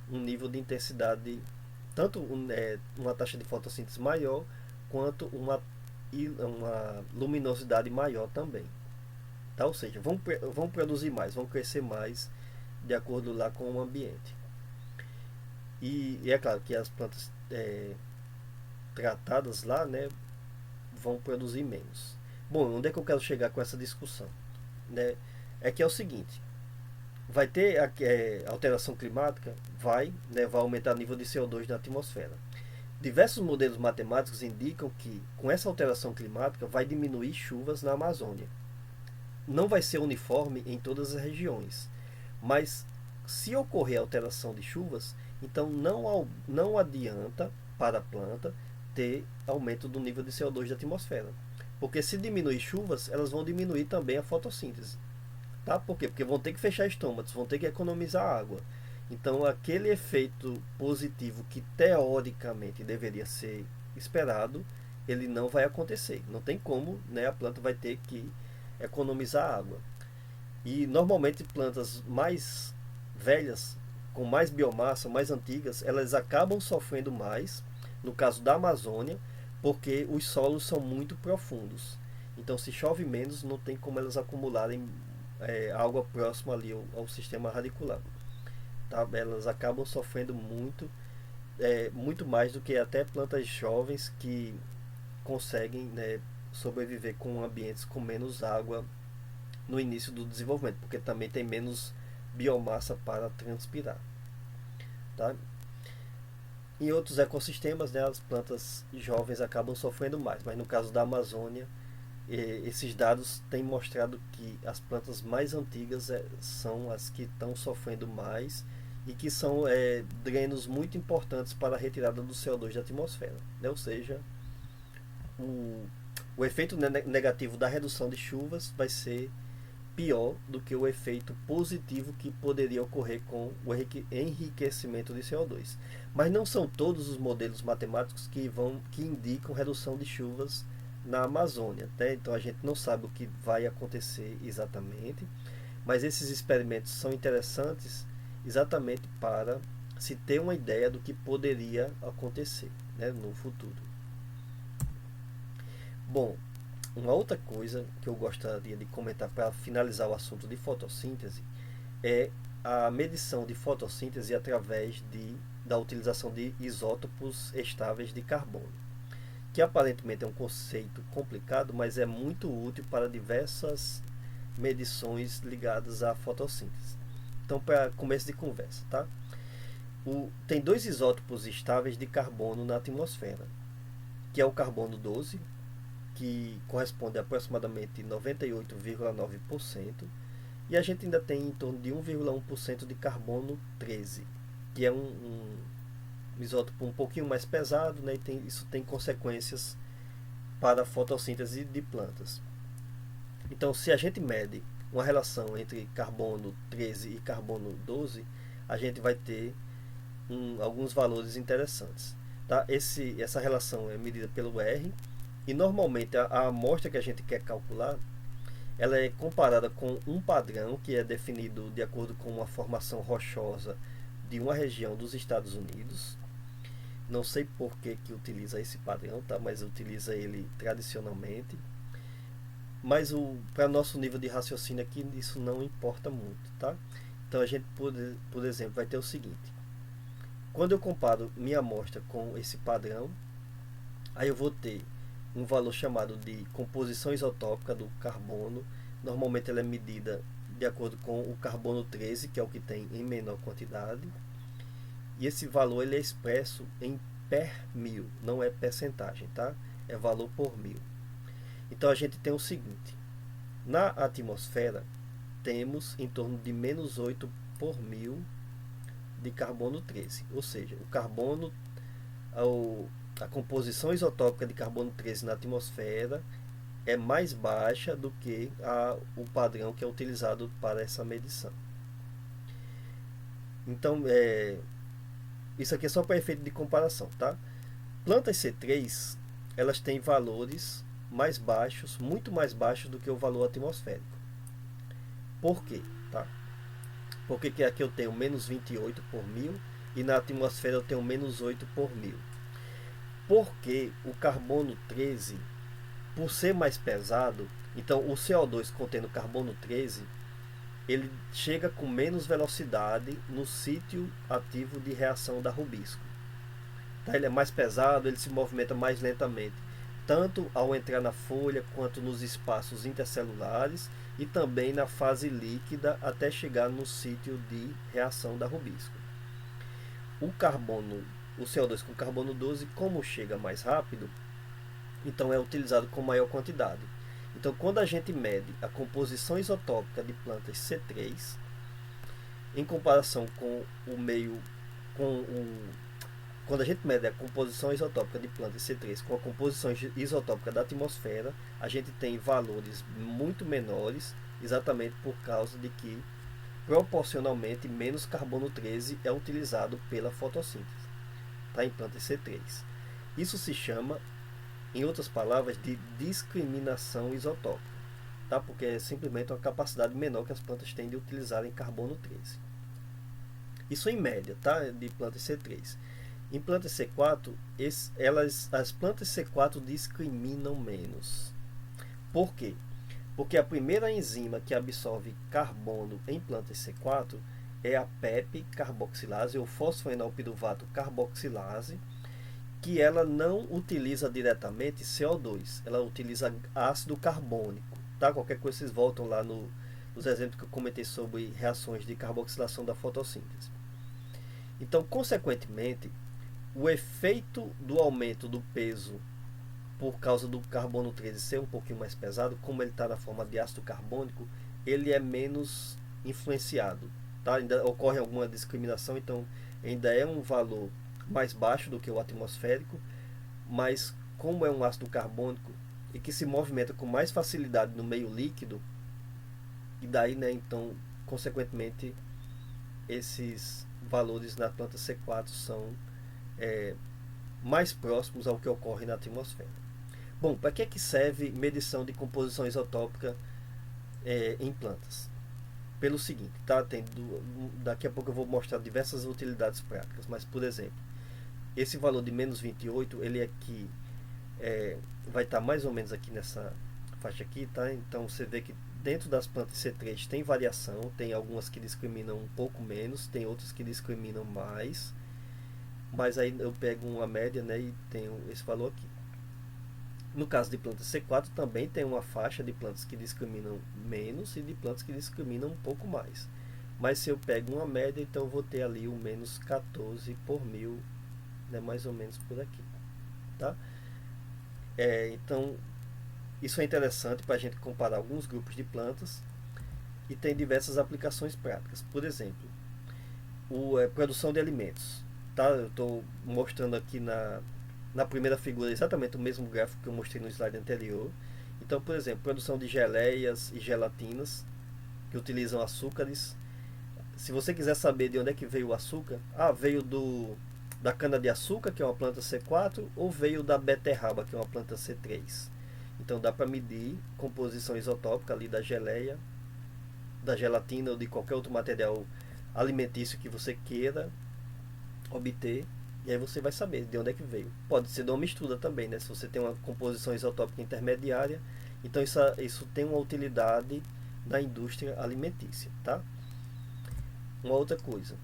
um nível de intensidade, tanto uma taxa de fotossíntese maior, quanto uma luminosidade maior também. Tá? Ou seja, vão produzir mais, vão crescer mais de acordo lá com o ambiente. E é claro que as plantas tratadas lá, né, vão produzir menos. Bom, onde é que eu quero chegar com essa discussão? Né? É que é o seguinte: vai ter alteração climática, vai aumentar o nível de CO2 na atmosfera. Diversos modelos matemáticos indicam que, com essa alteração climática, vai diminuir chuvas na Amazônia. Não vai ser uniforme em todas as regiões, mas se ocorrer alteração de chuvas, então não adianta para a planta ter aumento do nível de CO2 da atmosfera. Porque se diminuir chuvas, elas vão diminuir também a fotossíntese. Tá? Por quê? Porque vão ter que fechar estômatos, vão ter que economizar água. Então, aquele efeito positivo que teoricamente deveria ser esperado, ele não vai acontecer. Não tem como, né? A planta vai ter que economizar água. E normalmente plantas mais velhas, com mais biomassa, mais antigas, elas acabam sofrendo mais, no caso da Amazônia, porque os solos são muito profundos. Então, se chove menos, não tem como elas acumularem água próxima ali ao sistema radicular. Tá? Elas acabam sofrendo muito mais do que até plantas jovens que conseguem, né, sobreviver com ambientes com menos água no início do desenvolvimento, porque também tem menos biomassa para transpirar. Tá? Em outros ecossistemas, né, as plantas jovens acabam sofrendo mais, mas no caso da Amazônia, esses dados têm mostrado que as plantas mais antigas são as que estão sofrendo mais e que são drenos muito importantes para a retirada do CO2 da atmosfera. Né? Ou seja, o efeito negativo da redução de chuvas vai ser pior do que o efeito positivo que poderia ocorrer com o enriquecimento de CO2. Mas não são todos os modelos matemáticos que indicam redução de chuvas na Amazônia. Né? Então a gente não sabe o que vai acontecer exatamente, mas esses experimentos são interessantes exatamente para se ter uma ideia do que poderia acontecer, né, no futuro. Bom, uma outra coisa que eu gostaria de comentar para finalizar o assunto de fotossíntese é a medição de fotossíntese através da utilização de isótopos estáveis de carbono, que aparentemente é um conceito complicado, mas é muito útil para diversas medições ligadas à fotossíntese. Então, para começo de conversa, tá? Tem dois isótopos estáveis de carbono na atmosfera, que é o carbono 12, que corresponde a aproximadamente 98,9%, e a gente ainda tem em torno de 1,1% de carbono 13, que é um isótopo um pouquinho mais pesado, né, e isso tem consequências para a fotossíntese de plantas. Então, se a gente mede uma relação entre carbono 13 e carbono 12, a gente vai ter alguns valores interessantes. Tá? Essa relação é medida pelo R, e normalmente a amostra que a gente quer calcular, ela é comparada com um padrão que é definido de acordo com uma formação rochosa de uma região dos Estados Unidos. Não sei por que utiliza esse padrão, tá? Mas utiliza ele tradicionalmente. Mas para nosso nível de raciocínio aqui, isso não importa muito, tá? Então a gente, por exemplo, vai ter o seguinte: quando eu comparo minha amostra com esse padrão, aí eu vou ter um valor chamado de composição isotópica do carbono. Normalmente ela é medida de acordo com o carbono 13, que é o que tem em menor quantidade. E esse valor ele é expresso em per mil, não é percentagem, tá? É valor por mil. Então a gente tem o seguinte: na atmosfera temos em torno de menos 8 por mil de carbono 13, ou seja, o carbono, a composição isotópica de carbono 13 na atmosfera é mais baixa do que o padrão que é utilizado para essa medição. Então, isso aqui é só para efeito de comparação, tá? Plantas C3, elas têm valores mais baixos, muito mais baixos do que o valor atmosférico. Por quê? Tá? Porque aqui eu tenho menos 28 por mil e na atmosfera eu tenho menos 8 por mil. Porque o carbono 13, por ser mais pesado, então o CO2 contendo carbono 13, ele chega com menos velocidade no sítio ativo de reação da rubisco. Tá? Ele é mais pesado, ele se movimenta mais lentamente, tanto ao entrar na folha quanto nos espaços intercelulares e também na fase líquida até chegar no sítio de reação da rubisco. O CO2 com carbono 12, como chega mais rápido, então é utilizado com maior quantidade. Então, quando a gente mede a composição isotópica de plantas C3, em comparação com o meio, quando a gente mede a composição isotópica de plantas C3 com a composição isotópica da atmosfera, a gente tem valores muito menores, exatamente por causa de que proporcionalmente menos carbono 13 é utilizado pela fotossíntese, tá? Em plantas C3. Isso se chama, em outras palavras, de discriminação isotópica, tá? Porque é simplesmente uma capacidade menor que as plantas têm de utilizar em carbono 13. Isso em média, tá? De plantas C3. Em plantas C4, as plantas C4 discriminam menos. Por quê? Porque a primeira enzima que absorve carbono em plantas C4 é a PEP carboxilase, ou fosfoenolpiruvato carboxilase, que ela não utiliza diretamente CO2, ela utiliza ácido carbônico. Tá? Qualquer coisa vocês voltam lá nos exemplos que eu comentei sobre reações de carboxilação da fotossíntese. Então, consequentemente, o efeito do aumento do peso por causa do carbono 13 ser um pouquinho mais pesado, como ele está na forma de ácido carbônico, ele é menos influenciado. Tá? Ainda ocorre alguma discriminação, então ainda é um valor mais baixo do que o atmosférico, mas como é um ácido carbônico e que se movimenta com mais facilidade no meio líquido, e daí, né, então, consequentemente, esses valores na planta C4 são mais próximos ao que ocorre na atmosfera. Bom, para que serve medição de composição isotópica em plantas? Pelo seguinte, tá? Daqui a pouco eu vou mostrar diversas utilidades práticas, mas, por exemplo, esse valor de menos 28, ele aqui vai estar mais ou menos aqui nessa faixa aqui, tá? Então você vê que dentro das plantas C3 tem variação, tem algumas que discriminam um pouco menos, tem outras que discriminam mais, mas aí eu pego uma média, né, e tenho esse valor aqui. No caso de plantas C4 também tem uma faixa de plantas que discriminam menos e de plantas que discriminam um pouco mais. Mas se eu pego uma média, então eu vou ter ali o menos 14 por mil, né, mais ou menos por aqui. Tá? Então, isso é interessante para a gente comparar alguns grupos de plantas e tem diversas aplicações práticas. Por exemplo, produção de alimentos. Tá? Eu estou mostrando aqui na primeira figura exatamente o mesmo gráfico que eu mostrei no slide anterior. Então, por exemplo, produção de geleias e gelatinas. que utilizam açúcares. Se você quiser saber de onde é que veio o açúcar, veio da cana-de-açúcar, que é uma planta C4, ou veio da beterraba, que é uma planta C3. Então dá para medir composição isotópica ali da geleia, da gelatina ou de qualquer outro material alimentício que você queira obter, e aí você vai saber de onde é que veio. Pode ser de uma mistura também, né? Se você tem uma composição isotópica intermediária, então isso tem uma utilidade na indústria alimentícia, tá? Uma outra coisa,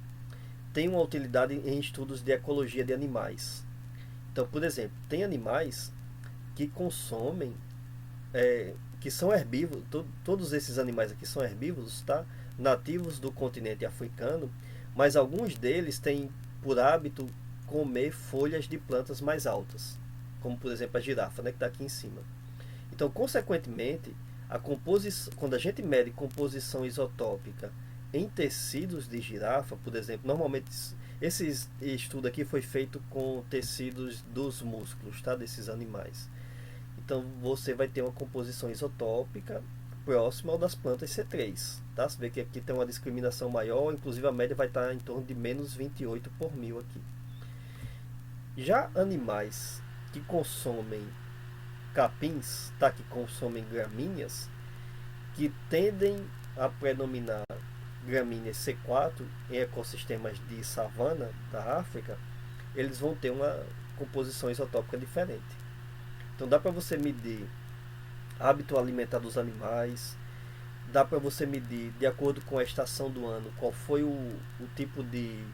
tem uma utilidade em estudos de ecologia de animais. Então, por exemplo, tem animais que consomem, que são herbívoros, todos esses animais aqui são herbívoros, tá? Nativos do continente africano, mas alguns deles têm por hábito comer folhas de plantas mais altas, como por exemplo a girafa, né, que está aqui em cima. Então, consequentemente, quando a gente mede composição isotópica em tecidos de girafa, por exemplo, normalmente esse estudo aqui foi feito com tecidos dos músculos, tá, desses animais. Então você vai ter uma composição isotópica próxima ao das plantas C3, tá? Você vê que aqui tem uma discriminação maior, inclusive a média vai estar em torno de menos 28 por mil aqui. Já animais que consomem capins, tá, que consomem gramíneas, que tendem a predominar gramíneas C4 em ecossistemas de savana da África, eles vão ter uma composição isotópica diferente. Então dá para você medir hábito alimentar dos animais, dá para você medir de acordo com a estação do ano qual foi o tipo de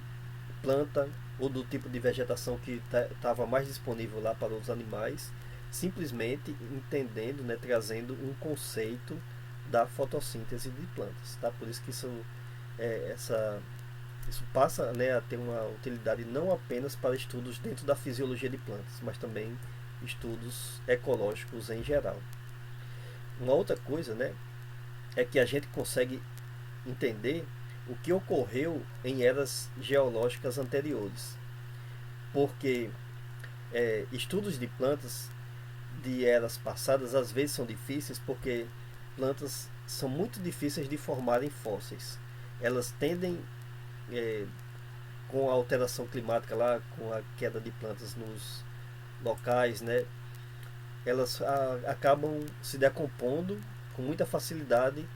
planta ou do tipo de vegetação que estava mais disponível lá para os animais, simplesmente entendendo, né, trazendo um conceito da fotossíntese de plantas, tá? Por isso que isso passa, né, a ter uma utilidade não apenas para estudos dentro da fisiologia de plantas, mas também estudos ecológicos em geral. Uma outra coisa, né, é que a gente consegue entender o que ocorreu em eras geológicas anteriores, porque estudos de plantas de eras passadas às vezes são difíceis, porque plantas são muito difíceis de formarem fósseis. Elas tendem, com a alteração climática lá, com a queda de plantas nos locais, né, elas acabam se decompondo com muita facilidade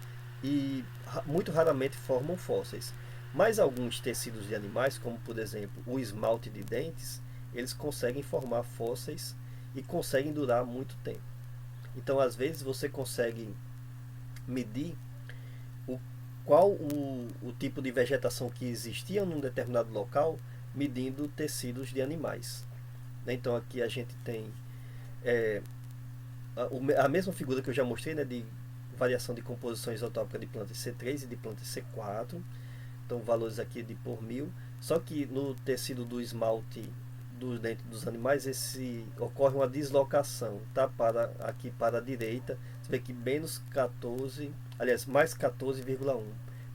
e muito raramente formam fósseis. Mas alguns tecidos de animais, como por exemplo o esmalte de dentes, eles conseguem formar fósseis e conseguem durar muito tempo. Então, às vezes, você consegue medir qual o tipo de vegetação que existia num determinado local, medindo tecidos de animais. Então, aqui a gente tem a mesma figura que eu já mostrei, né, de variação de composição isotópica de plantas C3 e de plantas C4. Então, valores aqui de por mil. Só que no tecido do esmalte dos dentes dos animais, ocorre uma deslocação, tá? Aqui para a direita, você vê que menos 14, aliás, mais 14,1.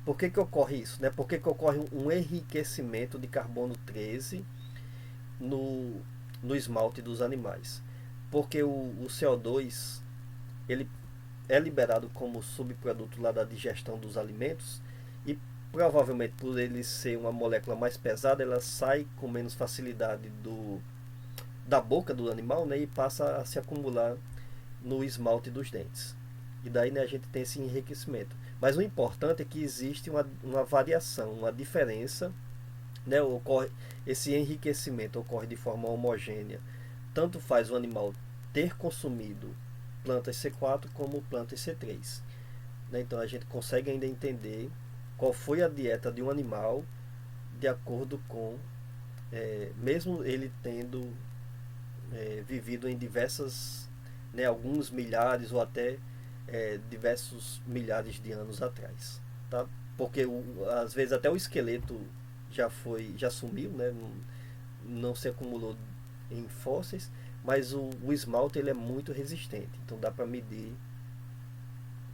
Por que ocorre isso, né? Por que ocorre um enriquecimento de carbono 13 no esmalte dos animais? Porque o CO2 ele é liberado como subproduto lá da digestão dos alimentos, e provavelmente por ele ser uma molécula mais pesada, ela sai com menos facilidade da boca do animal, né, e passa a se acumular no esmalte dos dentes. E daí, né, a gente tem esse enriquecimento. Mas o importante é que existe uma variação, uma diferença, né, esse enriquecimento ocorre de forma homogênea. Tanto faz o animal ter consumido plantas C4 como plantas C3. Né? Então a gente consegue ainda entender qual foi a dieta de um animal de acordo com, mesmo ele tendo vivido em diversas, né, alguns milhares ou até diversos milhares de anos atrás, tá? Porque às vezes até o esqueleto já sumiu, né? Não se acumulou em fósseis, mas o esmalte ele é muito resistente, então dá para medir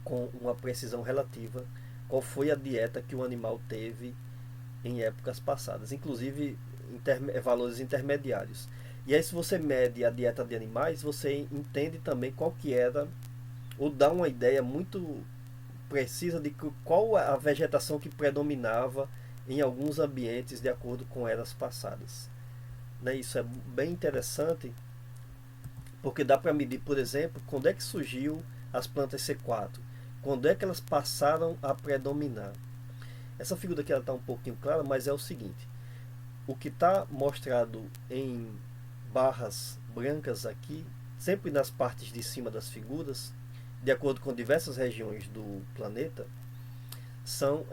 com uma precisão relativa qual foi a dieta que o animal teve em épocas passadas, inclusive valores intermediários. E aí, se você mede a dieta de animais, você entende também qual que era, ou dá uma ideia muito precisa de qual a vegetação que predominava em alguns ambientes de acordo com eras passadas. Né? Isso é bem interessante, porque dá para medir, por exemplo, quando é que surgiu as plantas C4, quando é que elas passaram a predominar. Essa figura aqui está um pouquinho clara, mas é o seguinte: o que está mostrado em barras brancas aqui, sempre nas partes de cima das figuras, de acordo com diversas regiões do planeta, são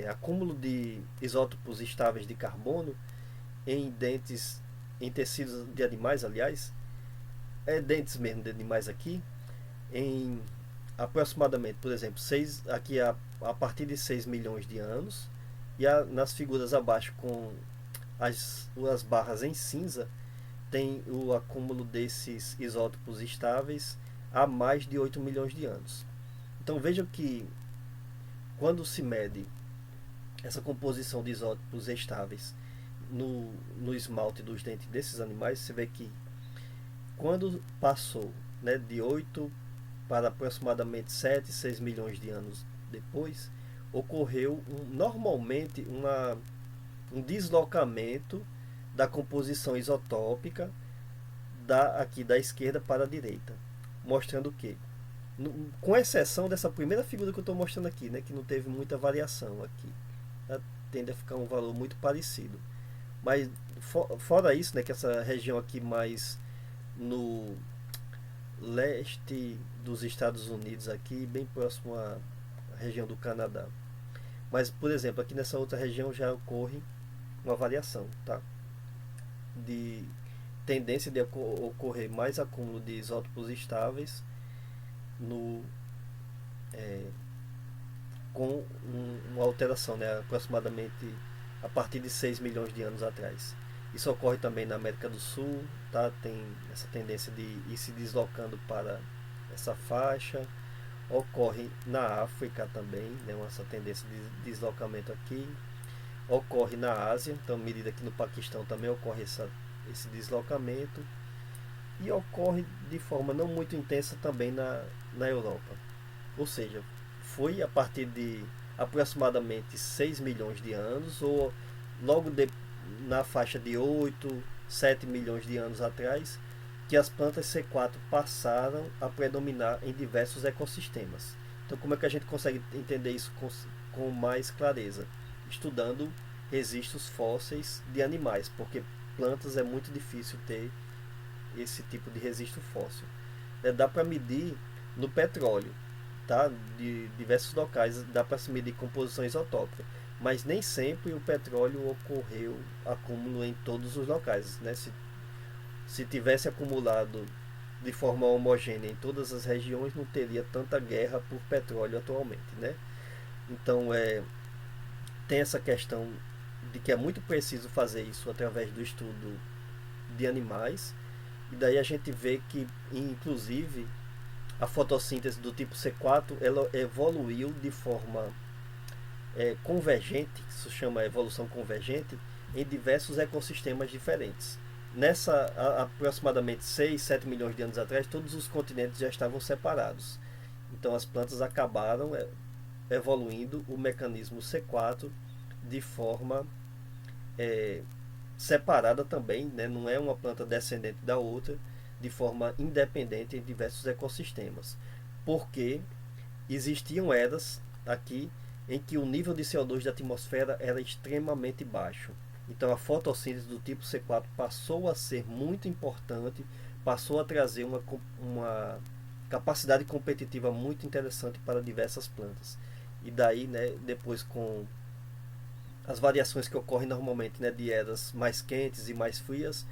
acúmulo de isótopos estáveis de carbono em dentes, em tecidos de animais, aliás, dentes mesmo de animais aqui, em aproximadamente, por exemplo, aqui a partir de 6 milhões de anos, e nas figuras abaixo com as barras em cinza, tem o acúmulo desses isótopos estáveis há mais de 8 milhões de anos. Então vejam que quando se mede essa composição de isótopos estáveis no esmalte dos dentes desses animais, você vê que quando passou, né, de 8 para aproximadamente 7, 6 milhões de anos depois, ocorreu normalmente um deslocamento da composição isotópica aqui da esquerda para a direita, mostrando que, com exceção dessa primeira figura que eu estou mostrando aqui, né, que não teve muita variação aqui, tá? Tende a ficar um valor muito parecido, mas fora isso, né, que essa região aqui mais no leste dos Estados Unidos, aqui bem próximo à região do Canadá, mas por exemplo aqui nessa outra região já ocorre uma variação, tá? De tendência de ocorrer mais acúmulo de isótopos estáveis com uma alteração, né, aproximadamente a partir de 6 milhões de anos atrás. Isso ocorre também na América do Sul, tá? Tem essa tendência de ir se deslocando para essa faixa. Ocorre na África também, né, essa tendência de deslocamento aqui. Ocorre na Ásia, então, à medida que no Paquistão também ocorre esse deslocamento. E ocorre de forma não muito intensa também na Europa. Ou seja, foi a partir de aproximadamente 6 milhões de anos, ou logo na faixa de 8, 7 milhões de anos atrás, que as plantas C4 passaram a predominar em diversos ecossistemas. Então, como é que a gente consegue entender isso com mais clareza? Estudando registros fósseis de animais, porque plantas é muito difícil ter esse tipo de registro fóssil. Dá para medir no petróleo, tá? De diversos locais dá para se medir composição isotópica, mas nem sempre o petróleo ocorreu acúmulo em todos os locais, né? Se tivesse acumulado de forma homogênea em todas as regiões, não teria tanta guerra por petróleo atualmente, né? Então tem essa questão de que é muito preciso fazer isso através do estudo de animais, e daí a gente vê que, inclusive, a fotossíntese do tipo C4 ela evoluiu de forma convergente, que se chama evolução convergente, em diversos ecossistemas diferentes. Nessa aproximadamente 6, 7 milhões de anos atrás, todos os continentes já estavam separados. Então as plantas acabaram evoluindo o mecanismo C4 de forma separada também, né? Não é uma planta descendente da outra, de forma independente em diversos ecossistemas. Porque existiam eras aqui em que o nível de CO2 da atmosfera era extremamente baixo. Então a fotossíntese do tipo C4 passou a ser muito importante, passou a trazer uma capacidade competitiva muito interessante para diversas plantas. E daí, né, depois com as variações que ocorrem normalmente, né, de eras mais quentes e mais frias,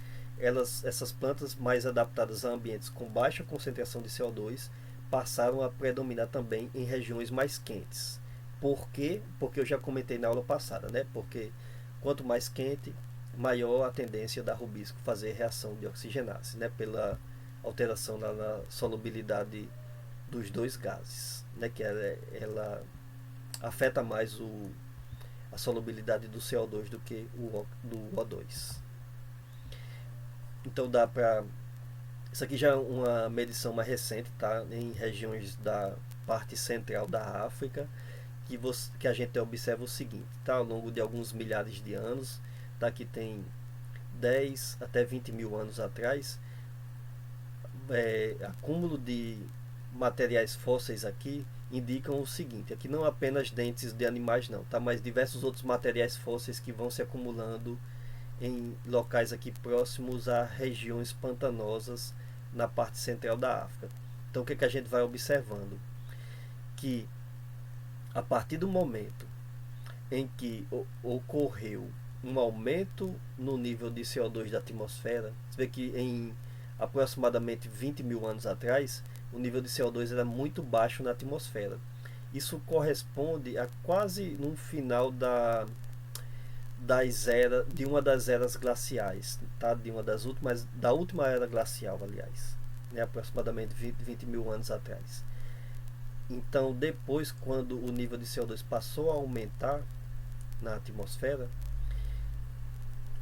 essas plantas mais adaptadas a ambientes com baixa concentração de CO2 passaram a predominar também em regiões mais quentes. Por quê? Porque eu já comentei na aula passada, né? Porque quanto mais quente, maior a tendência da rubisco fazer reação de oxigenase, né? Pela alteração na solubilidade dos dois gases, né? Que ela afeta mais a solubilidade do CO2 do que do O2. Então dá para Isso aqui já é uma medição mais recente, tá? Em regiões da parte central da África, que a gente observa o seguinte, tá? Ao longo de alguns milhares de anos, tá? Que tem 10 até 20 mil anos atrás, acúmulo de materiais fósseis aqui indicam o seguinte, aqui não apenas dentes de animais não, tá? Mas diversos outros materiais fósseis que vão se acumulando em locais aqui próximos a regiões pantanosas na parte central da África. Então o que, que a gente vai observando? Que a partir do momento em que ocorreu um aumento no nível de CO2 da atmosfera, você vê que em aproximadamente 20 mil anos atrás, o nível de CO2 era muito baixo na atmosfera. Isso corresponde a quase no final de uma das eras glaciais, tá? De uma das últimas, da última era glacial, aliás, né? Aproximadamente 20 mil anos atrás. Então, depois, quando o nível de CO2 passou a aumentar na atmosfera,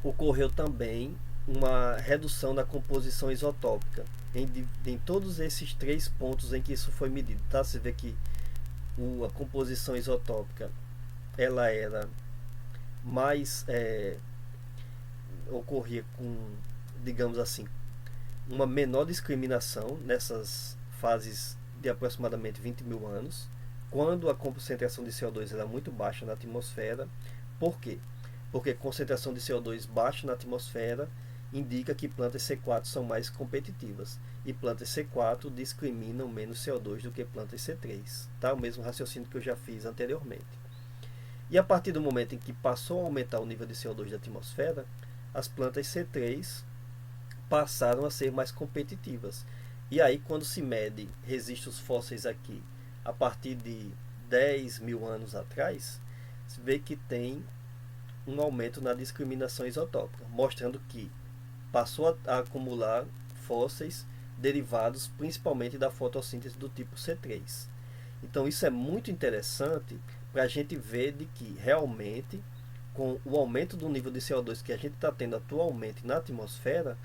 ocorreu também uma redução na composição isotópica em todos esses três pontos em que isso foi medido, tá? Você vê que a composição isotópica ela era mais ocorria com, digamos assim, uma menor discriminação nessas fases de aproximadamente 20 mil anos, quando a concentração de CO2 era muito baixa na atmosfera. Por quê? Porque concentração de CO2 baixa na atmosfera indica que plantas C4 são mais competitivas e plantas C4 discriminam menos CO2 do que plantas C3, tá? O mesmo raciocínio que eu já fiz anteriormente. E a partir do momento em que passou a aumentar o nível de CO2 da atmosfera, as plantas C3 passaram a ser mais competitivas. E aí, quando se mede registros fósseis aqui, a partir de 10 mil anos atrás, se vê que tem um aumento na discriminação isotópica, mostrando que passou a acumular fósseis derivados principalmente da fotossíntese do tipo C3. Então isso é muito interessante para a gente ver de que realmente com o aumento do nível de CO2 que a gente está tendo atualmente na atmosfera,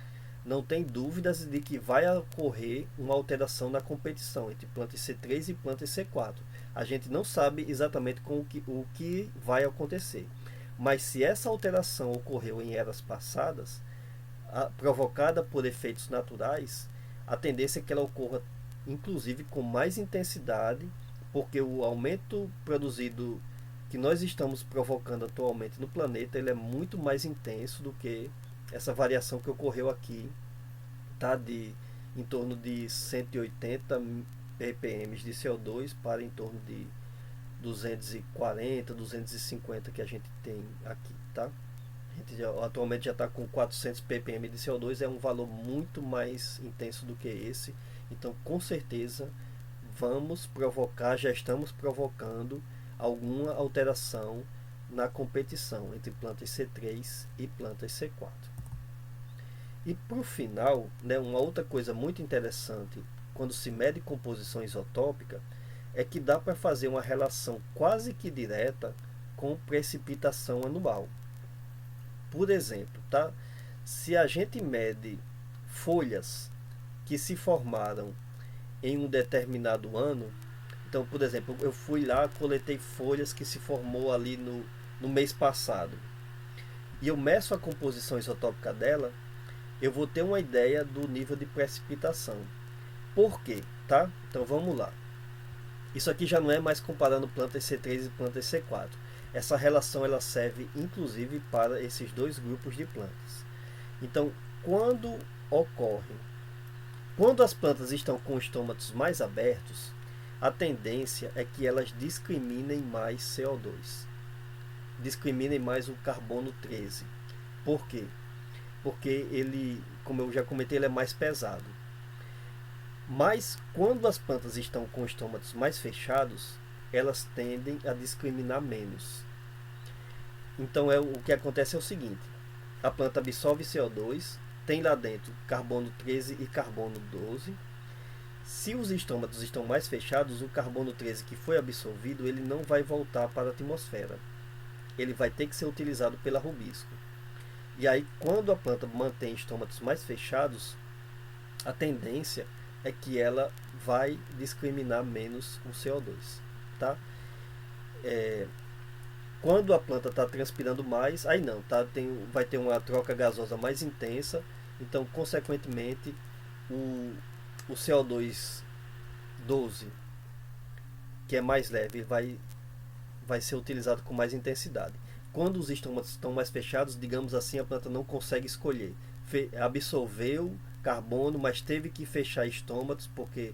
não tem dúvidas de que vai ocorrer uma alteração na competição entre plantas C3 e plantas C4. A gente não sabe exatamente o que vai acontecer. Mas se essa alteração ocorreu em eras passadas, provocada por efeitos naturais, a tendência é que ela ocorra inclusive com mais intensidade, porque o aumento produzido que nós estamos provocando atualmente no planeta, ele é muito mais intenso do que essa variação que ocorreu aqui, tá? Em torno de 180 ppm de CO2 para em torno de 240, 250 que a gente tem aqui, tá? A gente atualmente já está com 400 ppm de CO2, é um valor muito mais intenso do que esse. Então, com certeza, já estamos provocando alguma alteração na competição entre plantas C3 e plantas C4. E para o final, né, uma outra coisa muito interessante quando se mede composição isotópica é que dá para fazer uma relação quase que direta com precipitação anual. Por exemplo, tá? Se a gente mede folhas que se formaram em um determinado ano, então, por exemplo, eu fui lá, coletei folhas que se formou ali no mês passado, e eu meço a composição isotópica dela, eu vou ter uma ideia do nível de precipitação. Por quê? Tá? Então vamos lá. Isso aqui já não é mais comparando plantas C3 e plantas C4. Essa relação ela serve inclusive para esses dois grupos de plantas. Então, quando as plantas estão com estômatos mais abertos, a tendência é que elas discriminem mais CO2, discriminem mais o carbono 13. Por quê? Porque ele, como eu já comentei, ele é mais pesado. Mas quando as plantas estão com estômatos mais fechados, elas tendem a discriminar menos. Então o que acontece é o seguinte: a planta absorve CO2, tem lá dentro carbono 13 e carbono 12. Se os estômatos estão mais fechados, o carbono 13 que foi absorvido, ele não vai voltar para a atmosfera. Ele vai ter que ser utilizado pela rubisco. E aí, quando a planta mantém estômatos mais fechados, a tendência é que ela vai discriminar menos o CO2, tá? Quando a planta está transpirando mais, aí não, tá? Vai ter uma troca gasosa mais intensa, então, consequentemente, o, o CO2 12, que é mais leve, vai ser utilizado com mais intensidade. Quando os estômatos estão mais fechados, digamos assim, a planta não consegue escolher. Absorveu carbono, mas teve que fechar estômatos porque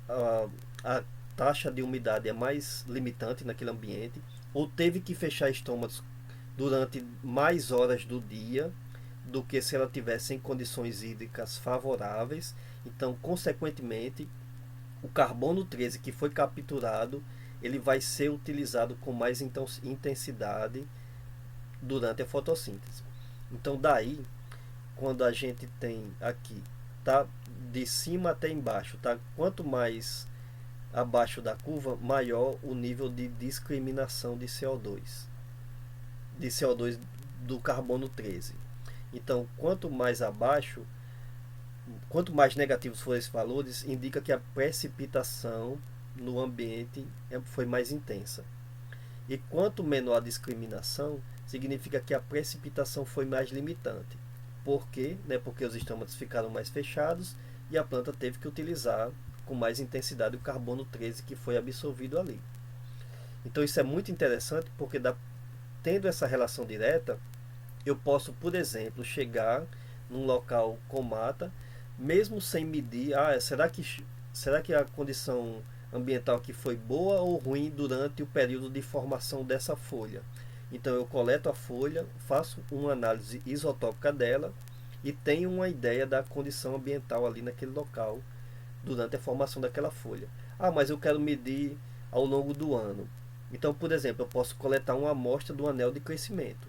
a taxa de umidade é mais limitante naquele ambiente, ou teve que fechar estômatos durante mais horas do dia do que se ela tivesse em condições hídricas favoráveis. Então, consequentemente, o carbono 13 que foi capturado, ele vai ser utilizado com mais intensidade durante a fotossíntese. Então, daí, quando a gente tem aqui, tá de cima até embaixo, tá? Quanto mais abaixo da curva, maior o nível de discriminação de CO2 do carbono 13. Então, quanto mais negativos forem esses valores, indica que a precipitação no ambiente foi mais intensa. E quanto menor a discriminação, significa que a precipitação foi mais limitante. Por quê? Porque os estômatos ficaram mais fechados e a planta teve que utilizar com mais intensidade o carbono 13 que foi absorvido ali. Então isso é muito interessante porque tendo essa relação direta, eu posso, por exemplo, chegar num local com mata, mesmo sem medir, será que a condição ambiental aqui foi boa ou ruim durante o período de formação dessa folha? Então eu coleto a folha, faço uma análise isotópica dela e tenho uma ideia da condição ambiental ali naquele local durante a formação daquela folha. Ah, mas eu quero medir ao longo do ano. Então, por exemplo, eu posso coletar uma amostra do anel de crescimento.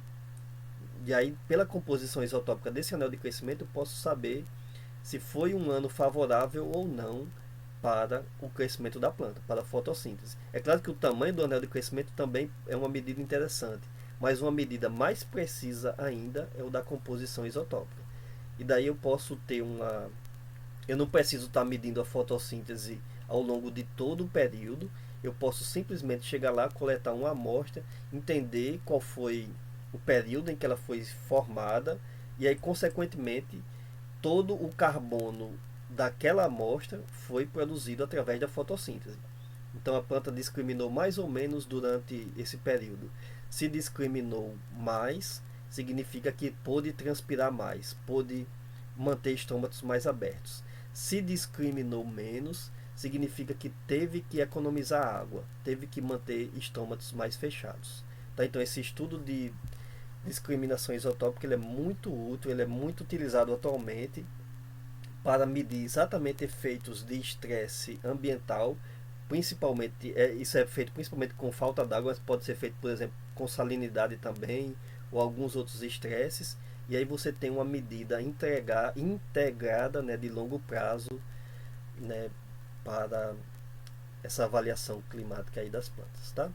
E aí, pela composição isotópica desse anel de crescimento, eu posso saber se foi um ano favorável ou não para o crescimento da planta, para a fotossíntese. É claro que o tamanho do anel de crescimento também é uma medida interessante, mas uma medida mais precisa ainda é o da composição isotópica. E daí eu posso ter uma... Eu não preciso estar medindo a fotossíntese ao longo de todo o período, eu posso simplesmente chegar lá, coletar uma amostra, entender qual foi o período em que ela foi formada e aí, consequentemente, todo o carbono daquela amostra foi produzido através da fotossíntese. Então a planta discriminou mais ou menos durante esse período. Se discriminou mais, significa que pôde transpirar mais, pôde manter estômatos mais abertos. Se discriminou menos, significa que teve que economizar água, teve que manter estômatos mais fechados. Tá? Então esse estudo de discriminação isotópica ele é muito útil, ele é muito utilizado atualmente para medir exatamente efeitos de estresse ambiental, principalmente, isso é feito principalmente com falta d'água, mas pode ser feito, por exemplo, com salinidade também, ou alguns outros estresses, e aí você tem uma medida integrada, né, de longo prazo, né, para essa avaliação climática aí das plantas, tá?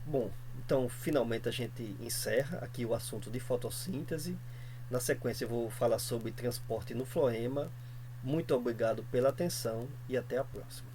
Bom, então finalmente a gente encerra aqui o assunto de fotossíntese. Na sequência eu vou falar sobre transporte no floema. Muito obrigado pela atenção e até a próxima.